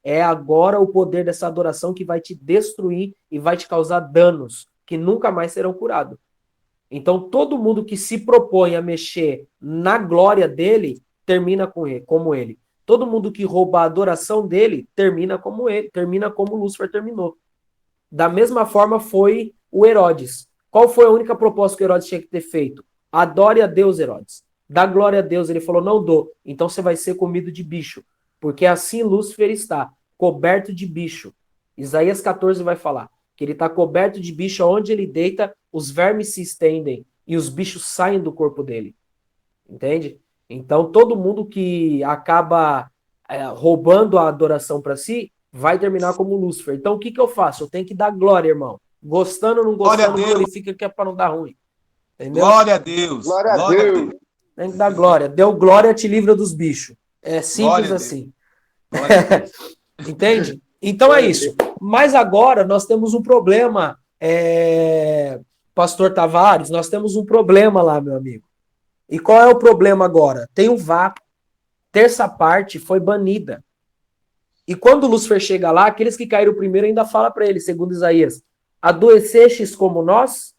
é agora o poder dessa adoração que vai te destruir e vai te causar danos que nunca mais serão curados. Então, todo mundo que se propõe a mexer na glória dele, termina como ele. Todo mundo que rouba a adoração dele, termina como ele, termina como Lúcifer terminou. Da mesma forma foi o Herodes. Qual foi a única proposta que o Herodes tinha que ter feito? Adore a Deus, Herodes. Dá glória a Deus. Ele falou, não dou. Então você vai ser comido de bicho. Porque assim Lúcifer está, coberto de bicho. Isaías 14 vai falar que ele está coberto de bicho, onde ele deita, os vermes se estendem e os bichos saem do corpo dele. Entende? Então todo mundo que acaba roubando a adoração para si, vai terminar como Lúcifer. Então o que eu faço? Eu tenho que dar glória, irmão. Gostando ou não gostando, glorifica que é para não dar ruim. Entendeu? Glória a Deus. Glória a Deus. Tem que dar glória. Deu glória, te livra dos bichos. É simples assim. Entende? Então é isso. Mas agora nós temos um problema, Pastor Tavares, nós temos um problema lá, meu amigo. E qual é o problema agora? Tem um vácuo. Terça parte foi banida. E quando Lúcifer chega lá, aqueles que caíram primeiro ainda fala para ele, segundo Isaías, adoecestes como nós?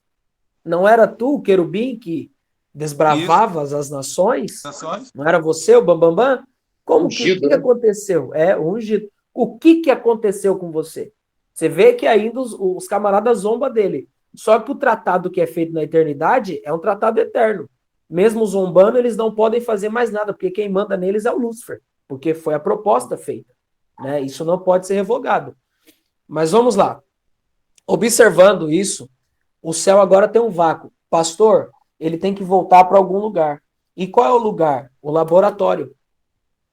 Não era tu, o querubim, que desbravavas as nações? Não era você, o Bambambam? Como que aconteceu? Ungido. O que aconteceu com você? Você vê que ainda os camaradas zombam dele. Só que o tratado que é feito na eternidade é um tratado eterno. Mesmo zombando, eles não podem fazer mais nada, porque quem manda neles é o Lúcifer, porque foi a proposta feita. Né? Isso não pode ser revogado. Mas vamos lá. Observando isso, o céu agora tem um vácuo. Pastor, ele tem que voltar para algum lugar. E qual é o lugar? O laboratório.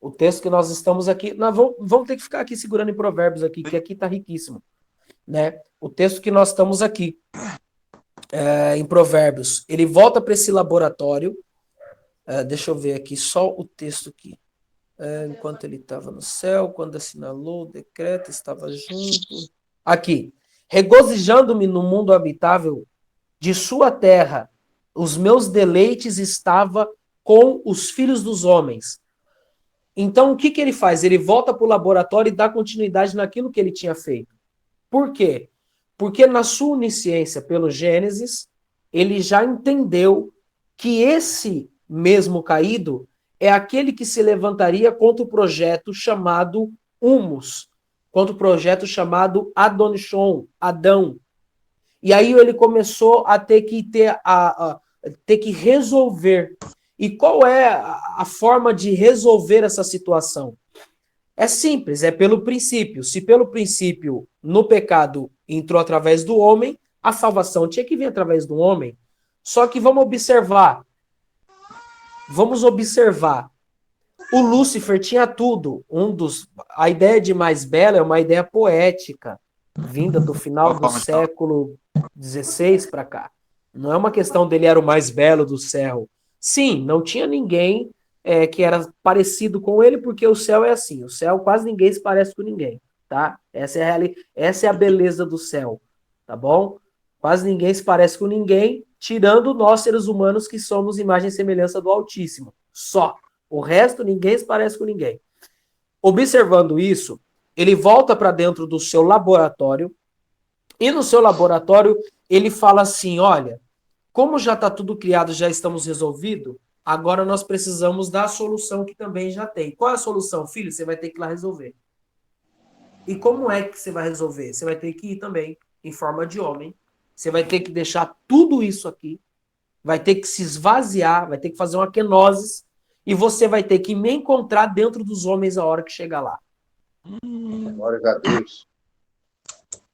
O texto que nós estamos aqui, nós vamos ter que ficar aqui segurando em Provérbios aqui, que aqui está riquíssimo. Né? O texto que nós estamos aqui, em Provérbios, ele volta para esse laboratório. Deixa eu ver aqui, só o texto aqui. Enquanto ele estava no céu, quando assinalou o decreto, estava junto. Aqui. Regozijando-me no mundo habitável de sua terra, os meus deleites estava com os filhos dos homens. Então, o que ele faz? Ele volta para o laboratório e dá continuidade naquilo que ele tinha feito. Por quê? Porque na sua onisciência, pelo Gênesis, ele já entendeu que esse mesmo caído é aquele que se levantaria contra o projeto chamado Humus, contra o projeto chamado Adonishon, Adão. E aí ele começou a ter que resolver. E qual é a forma de resolver essa situação? É simples, é pelo princípio. Se pelo princípio, no pecado, entrou através do homem, a salvação tinha que vir através do homem. Só que vamos observar. O Lúcifer tinha tudo. A ideia de mais bela é uma ideia poética, vinda do final do século XVI para cá. Não é uma questão dele era o mais belo do céu. Sim, não tinha ninguém que era parecido com ele, porque o céu é assim. O céu quase ninguém se parece com ninguém, tá? Essa é a beleza do céu, tá bom? Quase ninguém se parece com ninguém, tirando nós, seres humanos, que somos imagem e semelhança do Altíssimo. Só. O resto, ninguém se parece com ninguém. Observando isso, ele volta para dentro do seu laboratório, e no seu laboratório ele fala assim, olha, como já está tudo criado, já estamos resolvido, agora nós precisamos da solução que também já tem. Qual é a solução, filho? Você vai ter que ir lá resolver. E como é que você vai resolver? Você vai ter que ir também em forma de homem. Você vai ter que deixar tudo isso aqui, vai ter que se esvaziar, vai ter que fazer uma kenosis, e você vai ter que me encontrar dentro dos homens a hora que chegar lá. Glória a Deus.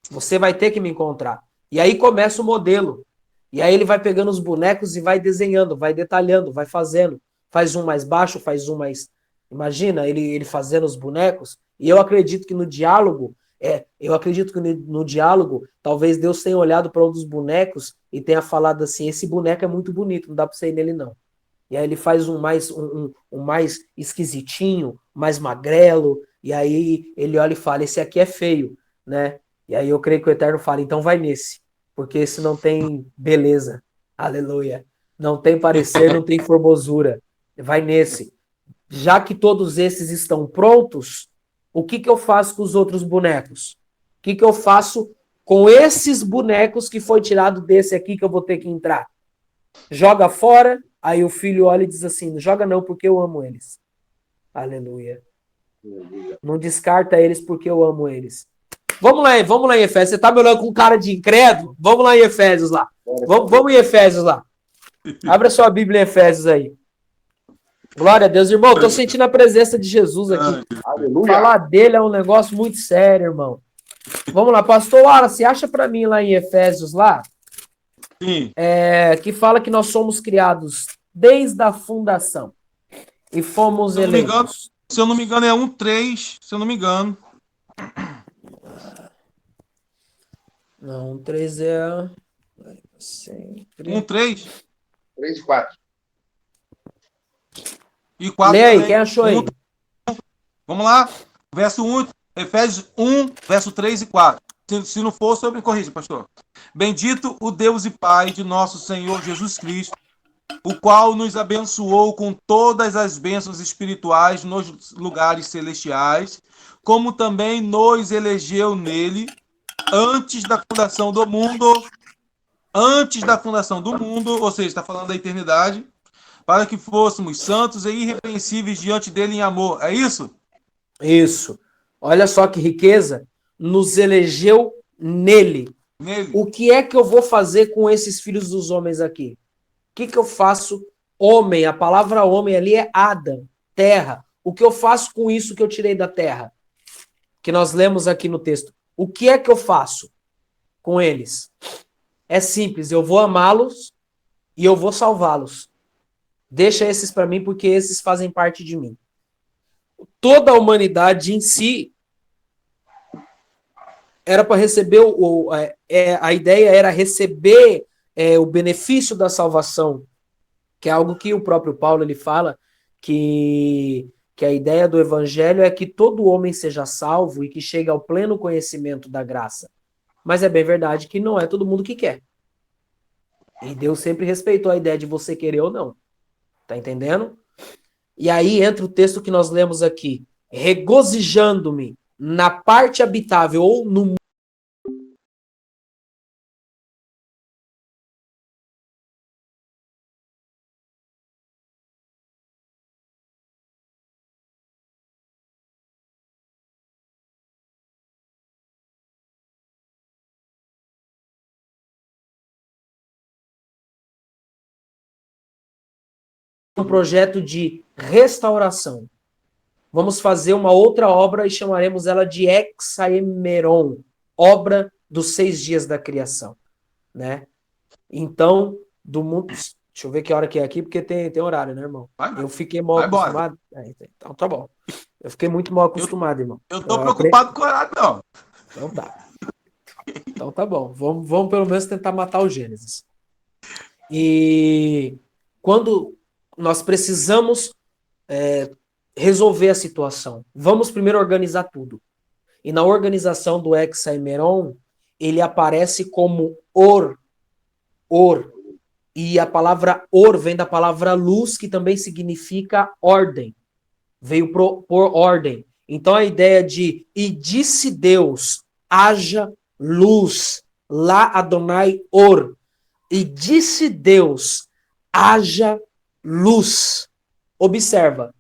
Você vai ter que me encontrar. E aí começa o modelo. E aí ele vai pegando os bonecos e vai desenhando, vai detalhando, vai fazendo. Faz um mais baixo, faz um mais... Imagina ele fazendo os bonecos. E eu acredito que no diálogo, talvez Deus tenha olhado para um dos bonecos e tenha falado assim, esse boneco é muito bonito, não dá para você ir nele não. E aí ele faz um mais esquisitinho, mais magrelo, e aí ele olha e fala, esse aqui é feio, né? E aí eu creio que o Eterno fala, então vai nesse, porque esse não tem beleza, aleluia, não tem parecer, não tem formosura, vai nesse. Já que todos esses estão prontos, O que eu faço com os outros bonecos? O que eu faço com esses bonecos que foi tirado desse aqui que eu vou ter que entrar? Joga fora, aí o filho olha e diz assim, não joga não porque eu amo eles. Aleluia. Não descarta eles porque eu amo eles. Vamos lá em Efésios. Você tá me olhando com cara de incrédulo? Vamos lá em Efésios lá. Vamos em Efésios lá. Abra sua Bíblia em Efésios aí. Glória a Deus, irmão. Tô sentindo a presença de Jesus aqui. Aleluia. Falar dele é um negócio muito sério, irmão. Vamos lá, pastor Wallace, acha para mim lá em Efésios lá, Sim. Que fala que nós somos criados desde a fundação e fomos eleitos. Se eu não me engano, é 1:3, se eu não me engano. Não, 3 é sempre. 1:3 3 e 4. e 4 Lê aí, também. quem achou aí? Vamos lá. Verso 1, Efésios 1, verso 3 e 4. Se não for, sobre corrija, pastor. Bendito o Deus e Pai de nosso Senhor Jesus Cristo, o qual nos abençoou com todas as bênçãos espirituais nos lugares celestiais, como também nos elegeu nele antes da fundação do mundo, ou seja, está falando da eternidade, para que fôssemos santos e irrepreensíveis diante dele em amor. É isso? Isso. Olha só que riqueza. Nos elegeu nele. O que é que eu vou fazer com esses filhos dos homens aqui? O que eu faço? Homem, a palavra homem ali é Adam, terra. O que eu faço com isso que eu tirei da terra? Que nós lemos aqui no texto. O que é que eu faço com eles? É simples, eu vou amá-los e eu vou salvá-los. Deixa esses para mim porque esses fazem parte de mim. Toda a humanidade em si era para receber a ideia era receber o benefício da salvação, que é algo que o próprio Paulo ele fala que a ideia do evangelho é que todo homem seja salvo e que chegue ao pleno conhecimento da graça. Mas é bem verdade que não é todo mundo que quer. E Deus sempre respeitou a ideia de você querer ou não. Tá entendendo? E aí entra o texto que nós lemos aqui. Regozijando-me na parte habitável ou no um projeto de restauração. Vamos fazer uma outra obra e chamaremos ela de Hexaemeron, obra dos 6 dias da criação, né? Então, do mundo... Deixa eu ver que hora que é aqui, porque tem horário, né, irmão? Eu fiquei mal acostumado. Então tá bom. Eu fiquei muito mal acostumado, irmão. Eu tô preocupado com o horário, não. Então tá. Então tá bom. Vamos pelo menos tentar matar o Gênesis. E quando nós precisamos resolver a situação, vamos primeiro organizar tudo. E na organização do Hexaemeron, ele aparece como Or. E a palavra Or vem da palavra luz, que também significa ordem. Veio por ordem. Então a ideia de e disse Deus, haja luz. Lá Adonai Or. E disse Deus, haja luz. Observa,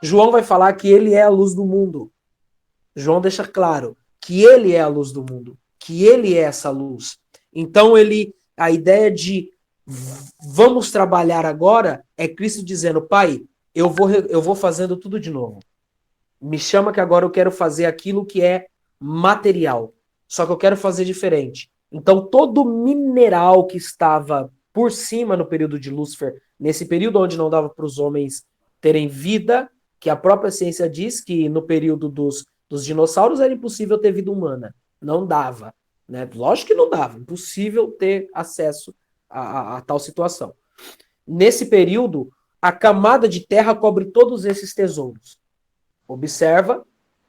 João vai falar que ele é a luz do mundo. João deixa claro que ele é a luz do mundo, que ele é essa luz. Então a ideia de vamos trabalhar agora é Cristo dizendo, Pai, eu vou fazendo tudo de novo. Me chama que agora eu quero fazer aquilo que é material. Só que eu quero fazer diferente. Então todo mineral que estava por cima no período de Lúcifer, nesse período onde não dava para os homens terem vida, que a própria ciência diz que no período dos dinossauros era impossível ter vida humana. Não dava. Né? Lógico que não dava. Impossível ter acesso a tal situação. Nesse período, a camada de terra cobre todos esses tesouros. Observa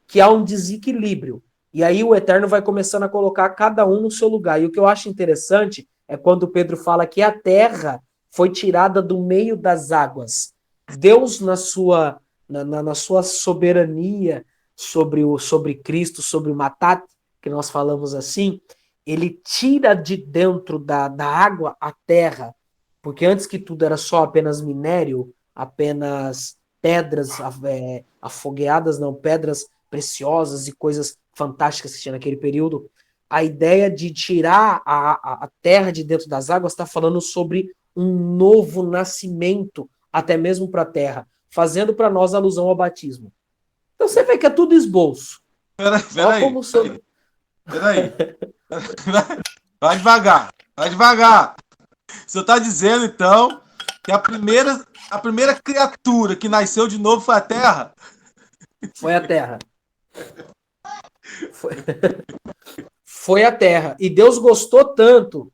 que há um desequilíbrio. E aí o Eterno vai começando a colocar cada um no seu lugar. E o que eu acho interessante é quando Pedro fala que a terra foi tirada do meio das águas. Deus, na sua soberania, sobre Cristo, sobre o Matat, que nós falamos assim, ele tira de dentro da água a terra, porque antes que tudo era só apenas minério, apenas pedras afogueadas, não, pedras preciosas e coisas fantásticas que tinha naquele período. A ideia de tirar a terra de dentro das águas está falando sobre um novo nascimento, até mesmo para a terra, fazendo para nós alusão ao batismo. Então você vê que é tudo esboço. Peraí. Vai devagar, vai devagar. O senhor está dizendo, então, que a primeira criatura que nasceu de novo foi a terra? Foi a terra. Foi a terra. E Deus gostou tanto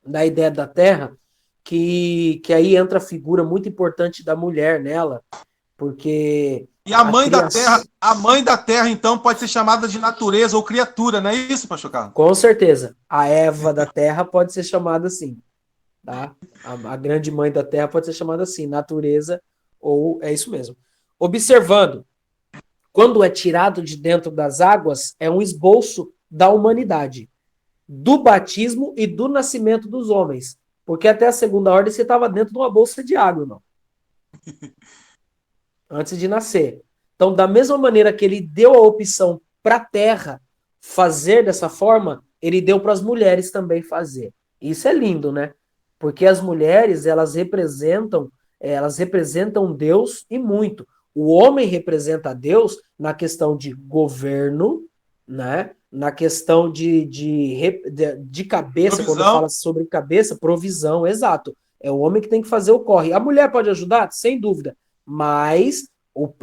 da ideia da terra, que aí entra a figura muito importante da mulher nela, porque e a mãe da terra, então, pode ser chamada de natureza ou criatura, não é isso, pastor Carlos? Com certeza. A Eva da terra pode ser chamada assim, tá? A grande mãe da terra pode ser chamada assim, natureza, ou é isso mesmo. Observando, quando é tirado de dentro das águas, é um esboço da humanidade, do batismo e do nascimento dos homens. Porque até a segunda ordem você estava dentro de uma bolsa de água, irmão. Antes de nascer. Então, da mesma maneira que ele deu a opção para a terra fazer dessa forma, ele deu para as mulheres também fazer. Isso é lindo, né? Porque as mulheres, elas representam Deus e muito. O homem representa Deus na questão de governo, né? Na questão de cabeça, Provisão. quando fala sobre cabeça, provisão, exato. É o homem que tem que fazer o corre. A mulher pode ajudar? Sem dúvida. Mas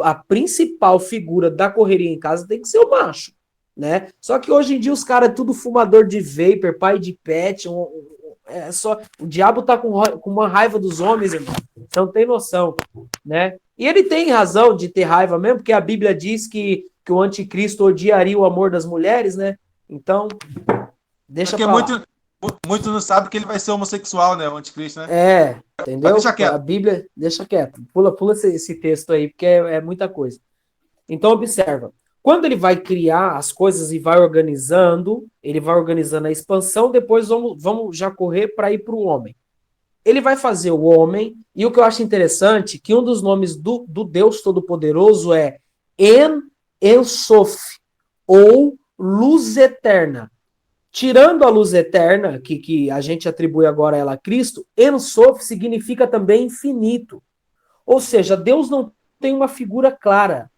a principal figura da correria em casa tem que ser o macho, né? Só que hoje em dia os caras é tudo fumador de vapor, pai de pet, o diabo tá com uma raiva dos homens, irmão. Você não tem noção, né? E ele tem razão de ter raiva mesmo, porque a Bíblia diz que o anticristo odiaria o amor das mulheres, né? Então, deixa pra lá. Muito não sabe que ele vai ser homossexual, né? O anticristo, né? Entendeu? Deixa quieto. A Bíblia, deixa quieto. Pula esse texto aí, porque é muita coisa. Então, observa. Quando ele vai criar as coisas e vai organizando, ele vai organizando a expansão, depois vamos já correr para ir para o homem. Ele vai fazer o homem, e o que eu acho interessante, que um dos nomes do Deus Todo-Poderoso é En-Sof, ou luz eterna. Tirando a luz eterna, que a gente atribui agora ela a Cristo, En-Sof significa também infinito. Ou seja, Deus não tem uma figura clara.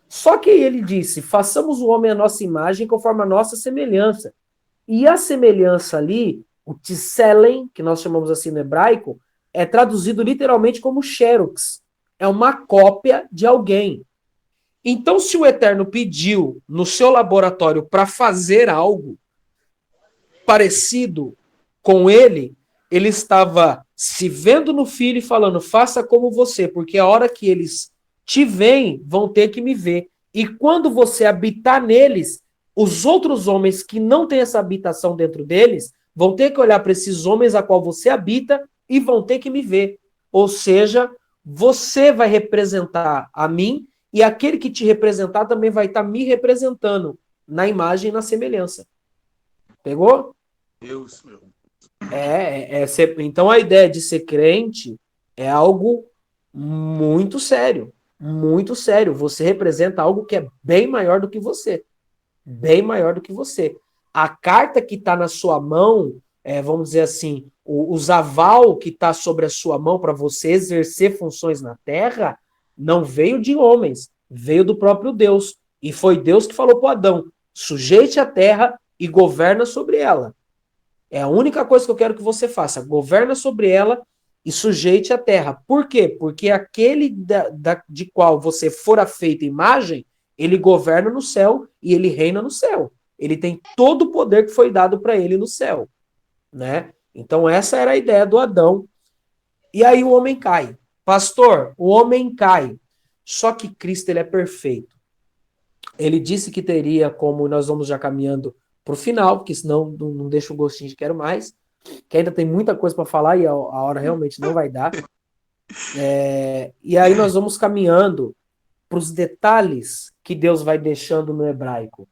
Só que ele disse, façamos o homem à nossa imagem conforme a nossa semelhança. E a semelhança ali, o tselen, que nós chamamos assim no hebraico, é traduzido literalmente como xerox. É uma cópia de alguém. Então, se o Eterno pediu no seu laboratório para fazer algo parecido com ele estava se vendo no filho e falando, faça como você, porque a hora que eles te veem, vão ter que me ver. E quando você habitar neles, os outros homens que não têm essa habitação dentro deles, vão ter que olhar para esses homens a qual você habita e vão ter que me ver. Ou seja, você vai representar a mim e aquele que te representar também vai estar me representando na imagem e na semelhança. Pegou? Deus, meu. Então a ideia de ser crente é algo muito sério. Muito sério. Você representa algo que é bem maior do que você. Bem maior do que você. A carta que está na sua mão, vamos dizer assim, o aval que está sobre a sua mão para você exercer funções na terra, não veio de homens, veio do próprio Deus. E foi Deus que falou para Adão, sujeite a terra e governa sobre ela. É a única coisa que eu quero que você faça. Governa sobre ela e sujeite a terra. Por quê? Porque aquele de qual você fora feita imagem, ele governa no céu e ele reina no céu. Ele tem todo o poder que foi dado para ele no céu, né? Então essa era a ideia do Adão. E aí o homem cai. Pastor, o homem cai. Só que Cristo ele é perfeito. Ele disse que teria, como nós vamos já caminhando para o final, porque senão não deixa o gostinho de quero mais, que ainda tem muita coisa para falar e a hora realmente não vai dar. E aí nós vamos caminhando para os detalhes que Deus vai deixando no hebraico,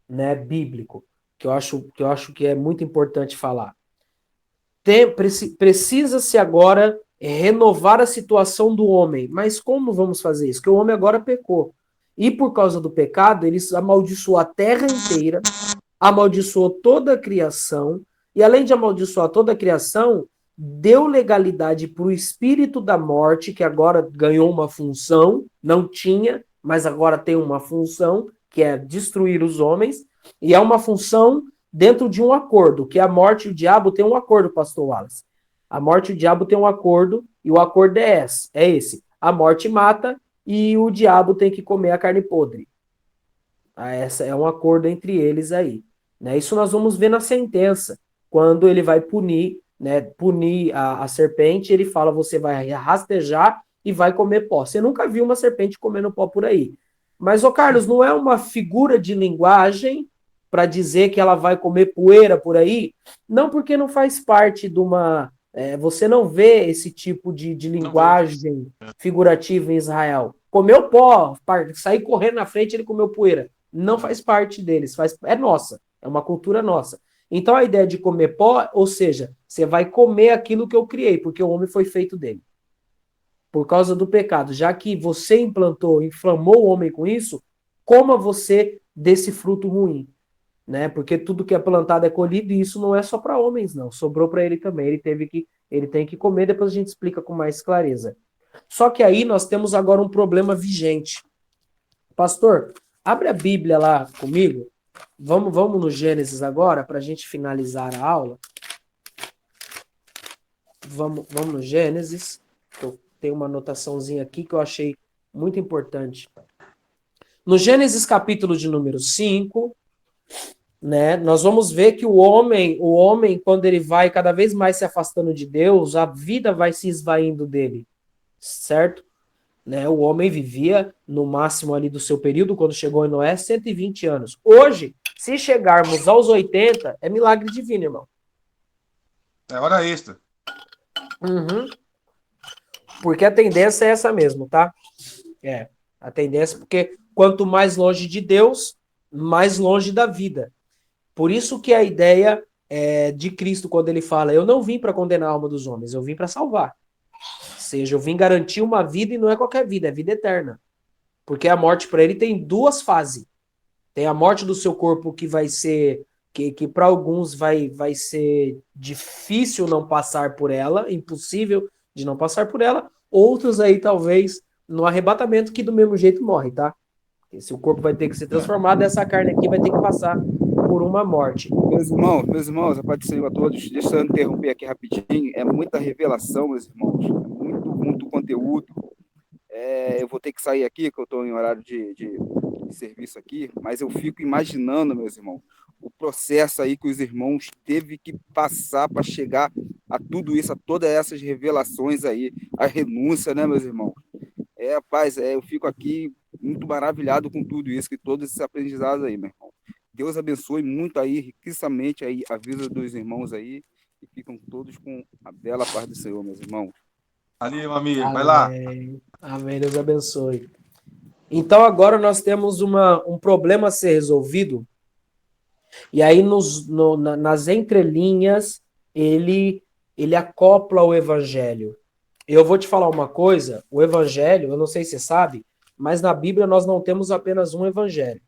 né, bíblico, que eu acho que é muito importante falar. Precisa-se agora renovar a situação do homem. Mas como vamos fazer isso? Porque o homem agora pecou. E por causa do pecado, ele amaldiçoou a terra inteira, amaldiçoou toda a criação, e além de amaldiçoar toda a criação, deu legalidade para o espírito da morte, que agora ganhou uma função, não tinha, mas agora tem uma função, que é destruir os homens, e é uma função dentro de um acordo, que a morte e o diabo têm um acordo, pastor Wallace. A morte e o diabo têm um acordo, e o acordo é esse. A morte mata e o diabo tem que comer a carne podre. Essa é um acordo entre eles aí. Né? Isso nós vamos ver na sentença, quando ele vai punir, né, punir a serpente, ele fala, você vai rastejar e vai comer pó. Você nunca viu uma serpente comendo pó por aí. Mas, ô Carlos, não é uma figura de linguagem para dizer que ela vai comer poeira por aí? Não, porque não faz parte de uma... você não vê esse tipo de linguagem figurativa em Israel. Comeu pó, sair correndo na frente, ele comeu poeira. Não faz parte deles, é nossa, é uma cultura nossa. Então a ideia de comer pó, ou seja, você vai comer aquilo que eu criei, porque o homem foi feito dele. Por causa do pecado. Já que você inflamou o homem com isso, coma você desse fruto ruim. Né? Porque tudo que é plantado é colhido, e isso não é só para homens, não. Sobrou para ele também. Ele tem que comer, depois a gente explica com mais clareza. Só que aí nós temos agora um problema vigente. Pastor, abre a Bíblia lá comigo. Vamos no Gênesis agora, para a gente finalizar a aula. Vamos no Gênesis. Eu tenho uma anotaçãozinha aqui que eu achei muito importante. No Gênesis capítulo de número 5, né, nós vamos ver que o homem, quando ele vai cada vez mais se afastando de Deus, a vida vai se esvaindo dele, certo? Né, o homem vivia no máximo ali do seu período, quando chegou em Noé, 120 anos. Hoje, se chegarmos aos 80, é milagre divino, irmão. É hora extra. Uhum. Porque a tendência é essa mesmo, tá? A tendência, porque quanto mais longe de Deus, mais longe da vida. Por isso que a ideia de Cristo, quando ele fala, eu não vim para condenar a alma dos homens, eu vim para salvar. Ou seja, eu vim garantir uma vida, e não é qualquer vida, é vida eterna. Porque a morte para ele tem duas fases. Tem a morte do seu corpo, que vai ser, que para alguns vai ser difícil não passar por ela, impossível de não passar por ela. Outros aí, talvez, no arrebatamento, que do mesmo jeito morre, tá? Esse o corpo vai ter que ser transformado, essa carne aqui vai ter que passar por uma morte. Meus irmãos, a paz do Senhor a todos. Deixa eu interromper aqui rapidinho. É muita revelação, meus irmãos. É muito conteúdo. Eu vou ter que sair aqui, que eu estou em horário de serviço aqui, mas eu fico imaginando, meus irmãos, o processo aí que os irmãos teve que passar para chegar a tudo isso, a todas essas revelações aí, a renúncia, né, meus irmãos? Rapaz, eu fico aqui muito maravilhado com tudo isso, que todos esses aprendizados aí, meu irmão. Deus abençoe muito aí, riquamente aí, a vida dos irmãos aí, e ficam todos com a bela paz do Senhor, meus irmãos. Ali, meu amigo, vai lá. Amém, Deus abençoe. Então agora nós temos um problema a ser resolvido, e aí nas entrelinhas ele acopla o evangelho. Eu vou te falar uma coisa, o evangelho, eu não sei se você sabe, mas na Bíblia nós não temos apenas um evangelho,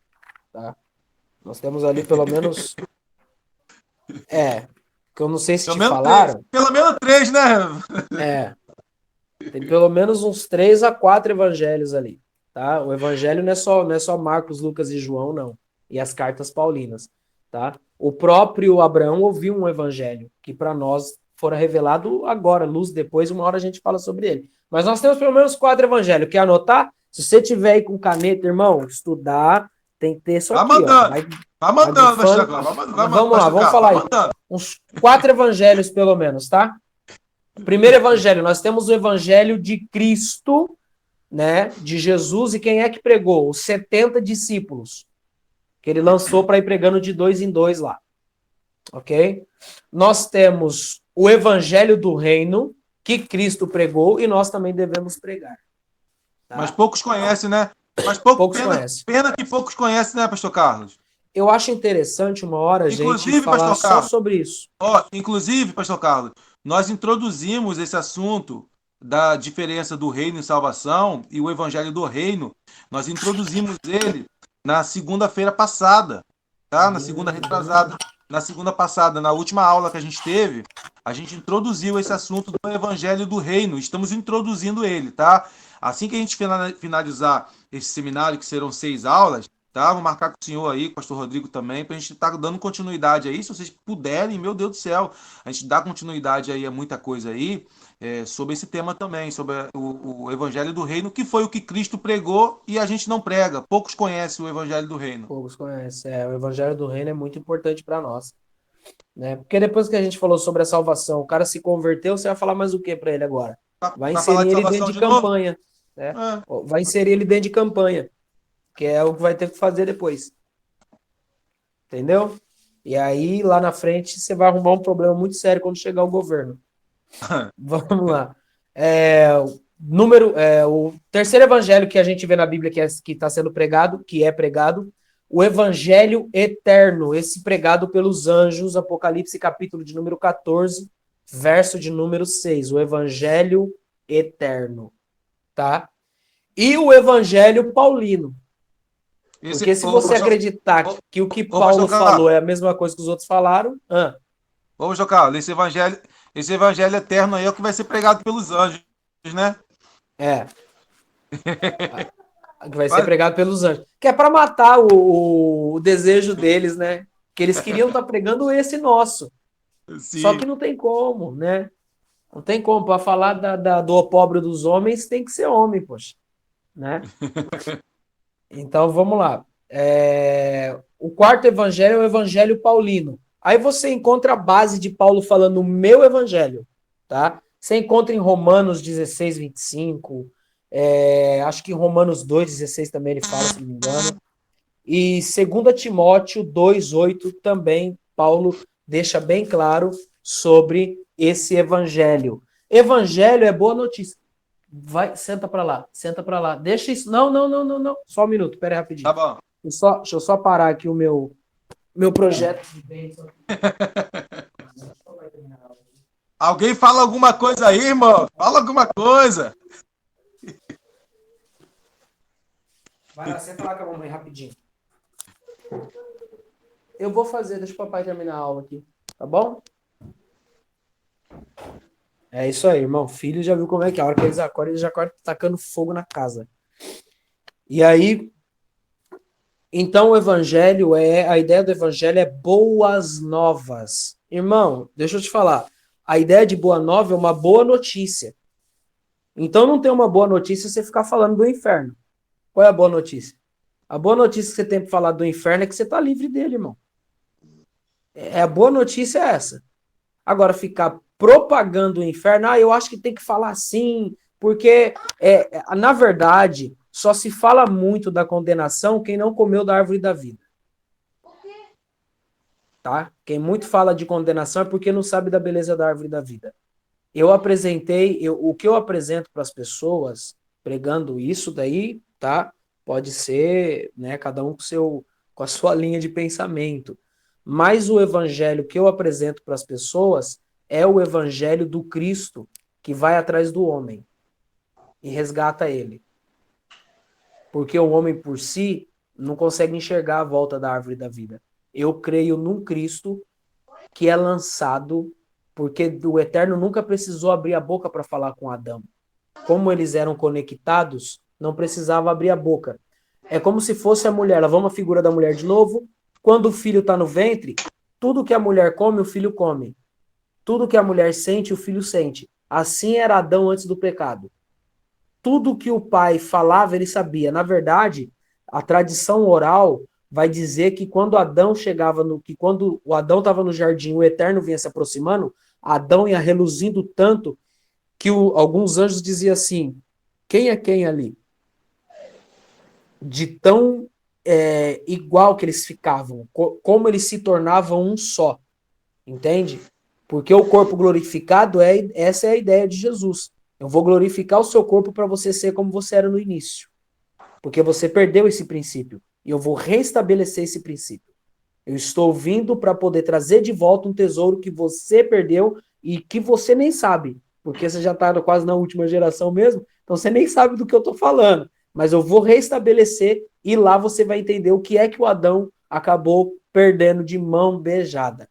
tá? Nós temos ali pelo menos... que eu não sei se te falaram. Pelo menos 3, né? Tem pelo menos uns 3 a 4 evangelhos ali, tá? O evangelho não é só Marcos, Lucas e João, não. E as cartas paulinas, tá? O próprio Abraão ouviu um evangelho, que para nós fora revelado agora, luz depois, uma hora a gente fala sobre ele. Mas nós temos pelo menos 4 evangelhos. Quer anotar? Se você tiver aí com caneta, irmão, estudar, tem que ter isso aqui, Vai mandando, vamos lá, vamos falar aí. Uns 4 evangelhos, pelo menos, tá? Primeiro evangelho, nós temos o evangelho de Cristo, né, de Jesus, e quem é que pregou? Os 70 discípulos, que ele lançou para ir pregando de 2 em 2 lá, ok? Nós temos o evangelho do reino, que Cristo pregou, e nós também devemos pregar. Tá? Mas poucos conhecem, né? Mas Poucos conhecem. pena que poucos conhecem, né, pastor Carlos? Eu acho interessante uma hora a gente Inclusive, falar pastor só Carlos, sobre isso. inclusive, pastor Carlos, nós introduzimos esse assunto da diferença do reino e salvação e o evangelho do reino. Nós introduzimos ele na segunda-feira passada, tá? Na segunda retrasada, na segunda passada, na última aula que a gente teve, a gente introduziu esse assunto do evangelho do reino. Estamos introduzindo ele, tá? Assim que a gente finalizar esse seminário, que serão 6 aulas, tá? Vou marcar com o senhor aí, com o pastor Rodrigo também, para a gente estar dando continuidade aí. Se vocês puderem, meu Deus do céu, a gente dá continuidade aí a muita coisa aí, sobre esse tema também, sobre o Evangelho do Reino, que foi o que Cristo pregou e a gente não prega. Poucos conhecem o Evangelho do Reino. Poucos conhecem. O Evangelho do Reino é muito importante para nós, né? Porque depois que a gente falou sobre a salvação, o cara se converteu, você vai falar mais o que para ele agora? Vai Pra falar inserir de ele salvação dentro de de novo? campanha, né? Vai inserir ele dentro de campanha, que é o que vai ter que fazer depois. Entendeu? E aí, lá na frente, você vai arrumar um problema muito sério quando chegar o governo. Vamos lá. O terceiro evangelho que a gente vê na Bíblia que está sendo pregado, o evangelho eterno, esse pregado pelos anjos, Apocalipse capítulo de número 14, verso de número 6, o evangelho eterno, tá? E o evangelho paulino. Porque se você acreditar que o que Paulo falou é a mesma coisa que os outros falaram... Ô, João Carlos, esse evangelho eterno aí é o que vai ser pregado pelos anjos, né? Que vai ser pregado pelos anjos. Que é para matar o desejo deles, né? Que eles queriam estar pregando esse nosso. Sim. Só que não tem como, né? Não tem como. Para falar do opróbrio dos homens, tem que ser homem, poxa. Né? Então, vamos lá. O quarto evangelho é o evangelho paulino. Aí você encontra a base de Paulo falando o meu evangelho, tá? Você encontra em Romanos 16, 25, acho que em Romanos 2, 16 também ele fala, se não me engano. E 2 Timóteo 2, 8 também Paulo deixa bem claro sobre esse evangelho. Evangelho é boa notícia. Vai, senta para lá. Deixa isso. Não. Só um minuto, pera aí rapidinho. Tá bom. Deixa eu só parar aqui o meu projeto de bênção. Alguém fala alguma coisa aí, irmão? Fala alguma coisa. Vai lá, senta lá com a mamãe rapidinho. Eu vou fazer, deixa o papai terminar a aula aqui, tá bom? É isso aí, irmão. Filho já viu como é que é. A hora que eles já acordam tacando fogo na casa. E aí, então a ideia do evangelho é boas novas. Irmão, deixa eu te falar. A ideia de boa nova é uma boa notícia. Então não tem uma boa notícia você ficar falando do inferno. Qual é a boa notícia? A boa notícia que você tem para falar do inferno é que você está livre dele, irmão. A boa notícia é essa. Agora, ficar propagando o inferno, eu acho que tem que falar assim, porque, na verdade, só se fala muito da condenação quem não comeu da árvore da vida. Tá? Quem muito fala de condenação é porque não sabe da beleza da árvore da vida. O que eu apresento para as pessoas, pregando isso daí, tá? Pode ser, né, cada um com a sua linha de pensamento. Mas o evangelho que eu apresento para as pessoas é o evangelho do Cristo que vai atrás do homem e resgata ele. Porque o homem por si não consegue enxergar a volta da árvore da vida. Eu creio num Cristo que é lançado, porque o Eterno nunca precisou abrir a boca para falar com Adão. Como eles eram conectados, não precisava abrir a boca. É como se fosse a mulher. Vamos a figura da mulher de novo. Quando o filho está no ventre, tudo que a mulher come, o filho come. Tudo que a mulher sente, o filho sente. Assim era Adão antes do pecado. Tudo que o pai falava, ele sabia. Na verdade, a tradição oral vai dizer que quando quando o Adão estava no jardim, o Eterno vinha se aproximando, Adão ia reluzindo tanto que alguns anjos diziam assim: quem é quem ali? De tão igual que eles ficavam, como eles se tornavam um só. Entende? Porque o corpo glorificado, essa é a ideia de Jesus. Eu vou glorificar o seu corpo para você ser como você era no início. Porque você perdeu esse princípio. E eu vou restabelecer esse princípio. Eu estou vindo para poder trazer de volta um tesouro que você perdeu e que você nem sabe. Porque você já está quase na última geração mesmo, então você nem sabe do que eu estou falando. Mas eu vou restabelecer e lá você vai entender o que é que o Adão acabou perdendo de mão beijada.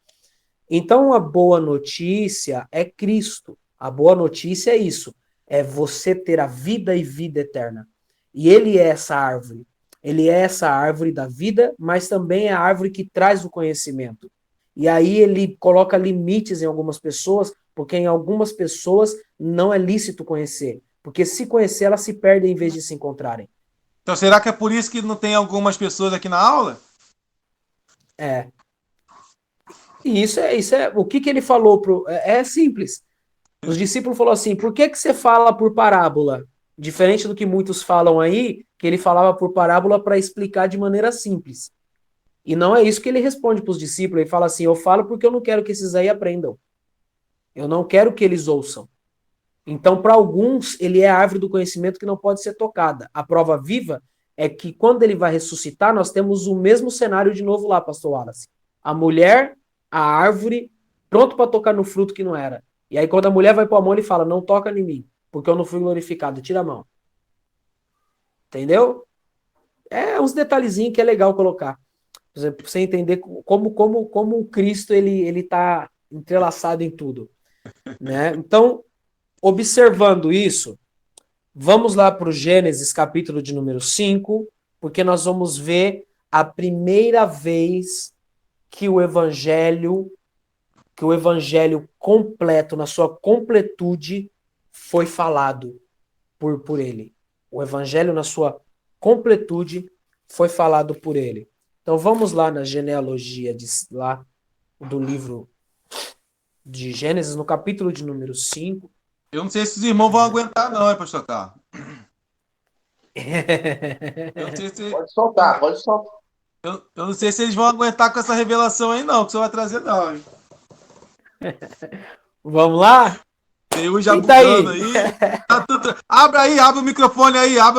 Então, a boa notícia é Cristo. A boa notícia é isso. É você ter a vida e vida eterna. E ele é essa árvore. Ele é essa árvore da vida, mas também é a árvore que traz o conhecimento. E aí ele coloca limites em algumas pessoas, porque em algumas pessoas não é lícito conhecer. Porque se conhecer, elas se perdem em vez de se encontrarem. Então, será que é por isso que não tem algumas pessoas aqui na aula? É. E isso é o que ele falou é simples. Os discípulos falaram assim: por que você fala por parábola? Diferente do que muitos falam aí, que ele falava por parábola para explicar de maneira simples. E não é isso que ele responde para os discípulos. Ele fala assim: eu falo porque eu não quero que esses aí aprendam. Eu não quero que eles ouçam. Então, para alguns, ele é a árvore do conhecimento que não pode ser tocada. A prova viva é que quando ele vai ressuscitar, nós temos o mesmo cenário de novo lá, pastor Wallace. A mulher, a árvore, pronto para tocar no fruto que não era. E aí, quando a mulher vai pôr a mão, ele fala: não toca em mim, porque eu não fui glorificado. Tira a mão. Entendeu? É uns detalhezinhos que é legal colocar. Por exemplo, pra você entender como o Cristo ele tá entrelaçado em tudo. Né? Então, observando isso, vamos lá para o Gênesis, capítulo de número 5, porque nós vamos ver a primeira vez que o evangelho completo, na sua completude, foi falado por ele. O evangelho, na sua completude, foi falado por ele. Então vamos lá na genealogia lá do livro de Gênesis, no capítulo de número 5. Eu não sei se os irmãos vão aguentar, não, pastor Carlos? Eu não sei se, Pode soltar, pode soltar. eu não sei se eles vão aguentar com essa revelação aí, não, que você vai trazer, não. Hein? Vamos lá? Tem um já Quem tá bugando aí? Abre o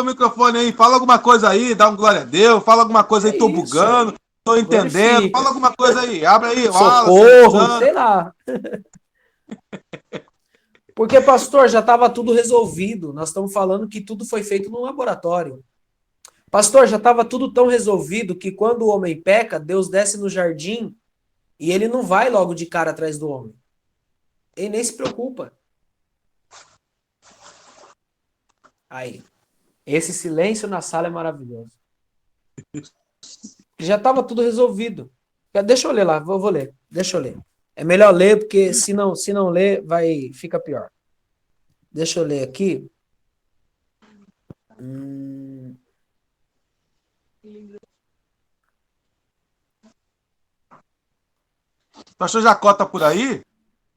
microfone aí, fala alguma coisa aí, dá um glória a Deus, fala alguma coisa aí, tô Isso. bugando, tô entendendo, Glorifica. fala alguma coisa aí, abre aí, socorro, sei lá. Porque, pastor, já estava tudo resolvido. Nós estamos falando que tudo foi feito no laboratório. Pastor, já estava tudo tão resolvido que quando o homem peca, Deus desce no jardim e ele não vai logo de cara atrás do homem. Ele nem se preocupa. Aí. Esse silêncio na sala é maravilhoso. Já estava tudo resolvido. Deixa eu ler lá, vou ler. Deixa eu ler. É melhor ler, porque se não ler, fica pior. Deixa eu ler aqui. Pastor Jacó tá por aí?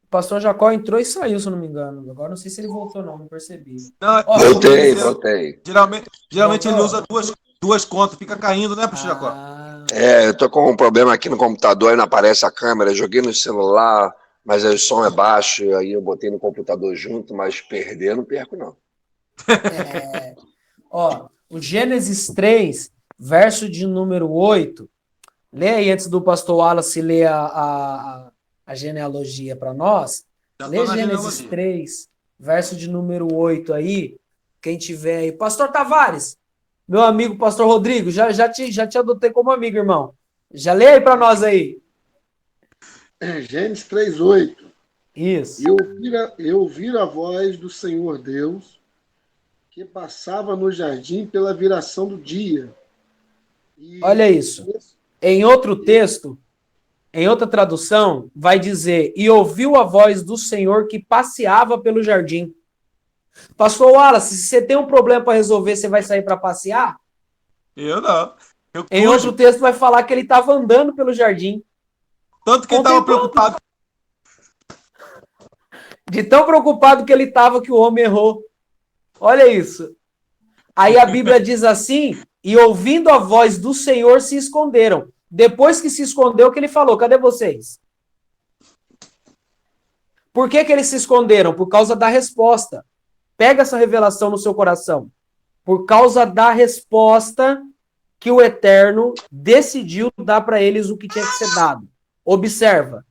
O pastor Jacó entrou e saiu, se eu não me engano. Agora não sei se ele voltou, não percebi. Não, Voltei. Geralmente ele Voltou? usa duas contas, fica caindo, né, pastor Jacó? Eu tô com um problema aqui no computador, aí não aparece a câmera. Joguei no celular, mas aí o som é baixo, aí eu botei no computador junto, mas perder não perco, não. O Gênesis 3, verso de número 8. Lê aí antes do pastor Wallace ler a genealogia para nós. Lê Gênesis 3, verso de número 8 aí. Quem tiver aí. Pastor Tavares, meu amigo pastor Rodrigo, já te adotei como amigo, irmão. Já lê aí para nós aí. Gênesis 3:8. Isso. E ouvir a voz do Senhor Deus, que passava no jardim pela viração do dia. Olha isso. Em outro texto, em outra tradução, vai dizer: e ouviu a voz do Senhor que passeava pelo jardim. Pastor Wallace, se você tem um problema para resolver, você vai sair para passear? Eu não. Em outro texto vai falar que ele estava andando pelo jardim. Tanto que ele estava preocupado. De tão preocupado que ele estava que o homem errou. Olha isso. Aí a Bíblia diz assim: e ouvindo a voz do Senhor se esconderam. Depois que se escondeu, que ele falou: cadê vocês? Por que eles se esconderam? Por causa da resposta. Pega essa revelação no seu coração. Por causa da resposta que o Eterno decidiu dar para eles o que tinha que ser dado. Observa.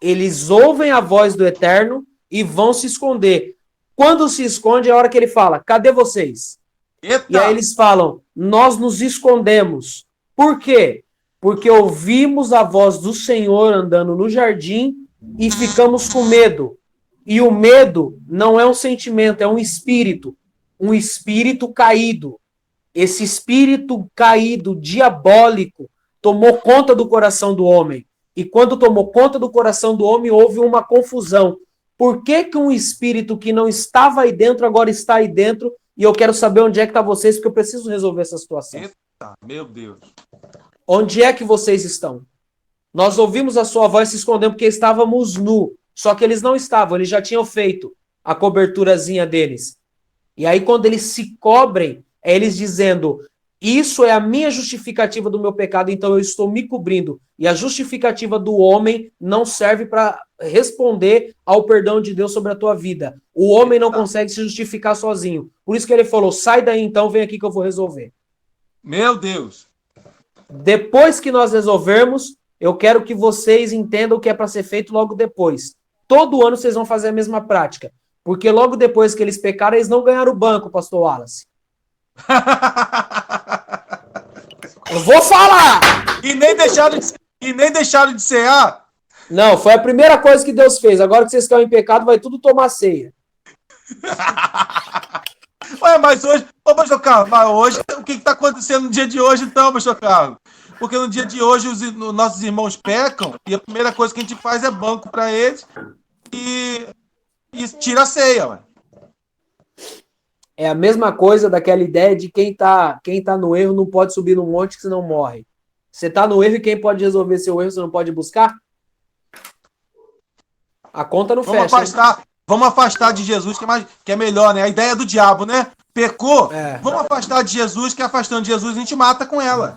Eles ouvem a voz do Eterno e vão se esconder. Quando se esconde é a hora que ele fala, cadê vocês? Eita! E aí eles falam, nós nos escondemos. Por quê? Porque ouvimos a voz do Senhor andando no jardim e ficamos com medo. E o medo não é um sentimento, é um espírito caído. Esse espírito caído, diabólico, tomou conta do coração do homem. E quando tomou conta do coração do homem, houve uma confusão. Por que que um espírito que não estava aí dentro, agora está aí dentro? E eu quero saber onde é que está vocês, porque eu preciso resolver essa situação. Eita, meu Deus. Onde é que vocês estão? Nós ouvimos a sua voz se escondendo porque estávamos nu. Só que eles não estavam, eles já tinham feito a coberturazinha deles. E aí quando eles se cobrem, é eles dizendo, isso é a minha justificativa do meu pecado, então eu estou me cobrindo. E a justificativa do homem não serve para responder ao perdão de Deus sobre a tua vida. O homem não consegue se justificar sozinho. Por isso que ele falou, sai daí então, vem aqui que eu vou resolver. Meu Deus. Depois que nós resolvermos, eu quero que vocês entendam o que é para ser feito logo depois. Todo ano vocês vão fazer a mesma prática. Porque logo depois que eles pecaram, eles não ganharam o banco, pastor Wallace. Eu vou falar! E nem deixaram de cear. Não, foi a primeira coisa que Deus fez. Agora que vocês estão em pecado, vai tudo tomar ceia. Ué, mas hoje, ô pastor Carlos, mas hoje, o que está acontecendo no dia de hoje então, pastor Carlos? Porque no dia de hoje os nossos irmãos pecam e a primeira coisa que a gente faz é banco para eles e tira a ceia, ué. É a mesma coisa daquela ideia de quem tá no erro não pode subir no monte que senão morre. Você tá no erro e quem pode resolver seu erro você não pode buscar? A conta não fecha. Vamos afastar de Jesus, que é melhor, né? A ideia do diabo, né? Pecou, vamos afastar de Jesus, que afastando de Jesus a gente mata com ela.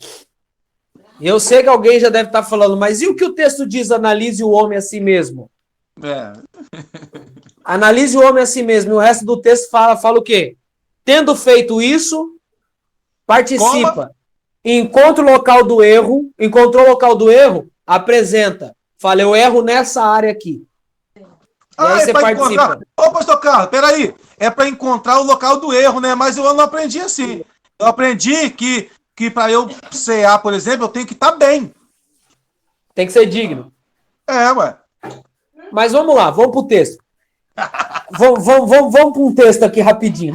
Eu sei que alguém já deve estar falando, mas e o que o texto diz? Analise o homem a si mesmo. Analise o homem a si mesmo. E o resto do texto fala o quê? Tendo feito isso, participa. Encontra o local do erro. Encontrou o local do erro? Apresenta. Fala, eu erro nessa área aqui. E aí você participa. Ô, pastor Carlos, peraí. É para encontrar o local do erro, né? Mas eu não aprendi assim. Eu aprendi que para eu cear, por exemplo, eu tenho que estar bem. Tem que ser digno. Ué. Mas vamos lá, vamos pro texto. Vamos para um texto aqui rapidinho.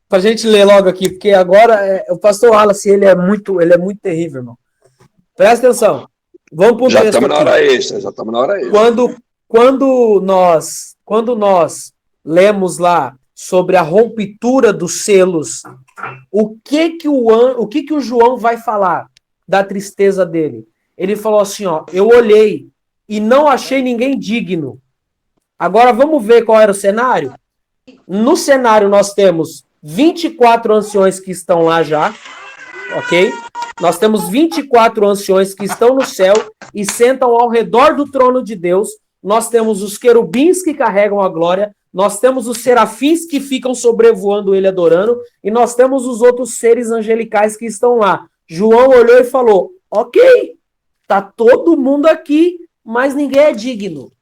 Pra gente ler logo aqui, porque agora o pastor Wallace, ele é muito terrível, irmão. Presta atenção. Vamos para um texto. Já estamos na hora extra. Quando nós lemos lá sobre a rompitura dos selos, o que o João vai falar da tristeza dele? Ele falou assim, ó, eu olhei e não achei ninguém digno. Agora vamos ver qual era o cenário? No cenário nós temos 24 anciões que estão lá já, ok? Nós temos 24 anciões que estão no céu e sentam ao redor do trono de Deus. Nós temos os querubins que carregam a glória, nós temos os serafins que ficam sobrevoando ele adorando, e nós temos os outros seres angelicais que estão lá. João olhou e falou, ok, tá todo mundo aqui, mas ninguém é digno.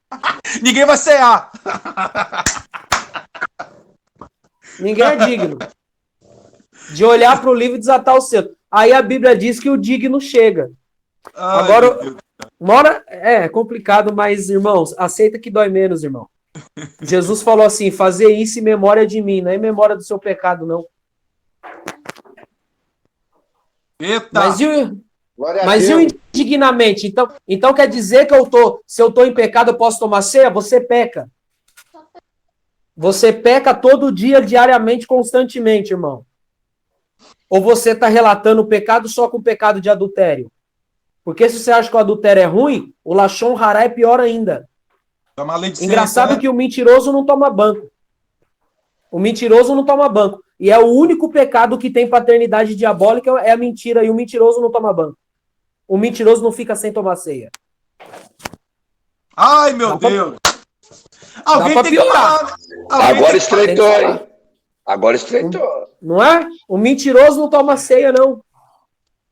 Ninguém vai cear. Ninguém é digno de olhar para o livro e desatar o selo. Aí a Bíblia diz que o digno chega. Agora, uma hora é complicado, mas, irmãos, aceita que dói menos, irmão. Jesus falou assim, fazer isso em memória de mim, não é em memória do seu pecado, não. Eita. Mas e o indignamente? Então quer dizer que se eu estou em pecado, eu posso tomar ceia? Você peca. Você peca todo dia, diariamente, constantemente, irmão. Ou você está relatando o pecado só com o pecado de adultério? Porque se você acha que o adultério é ruim, o Lashon Hará é pior ainda. Engraçado que o mentiroso não toma banco. O mentiroso não toma banco. E é o único pecado que tem paternidade diabólica é a mentira. E o mentiroso não toma banco. O mentiroso não fica sem tomar ceia. Ai, meu Deus. Alguém tem que falar. Agora estreitou, hein? Agora estreitou. Não é? O mentiroso não toma ceia, não.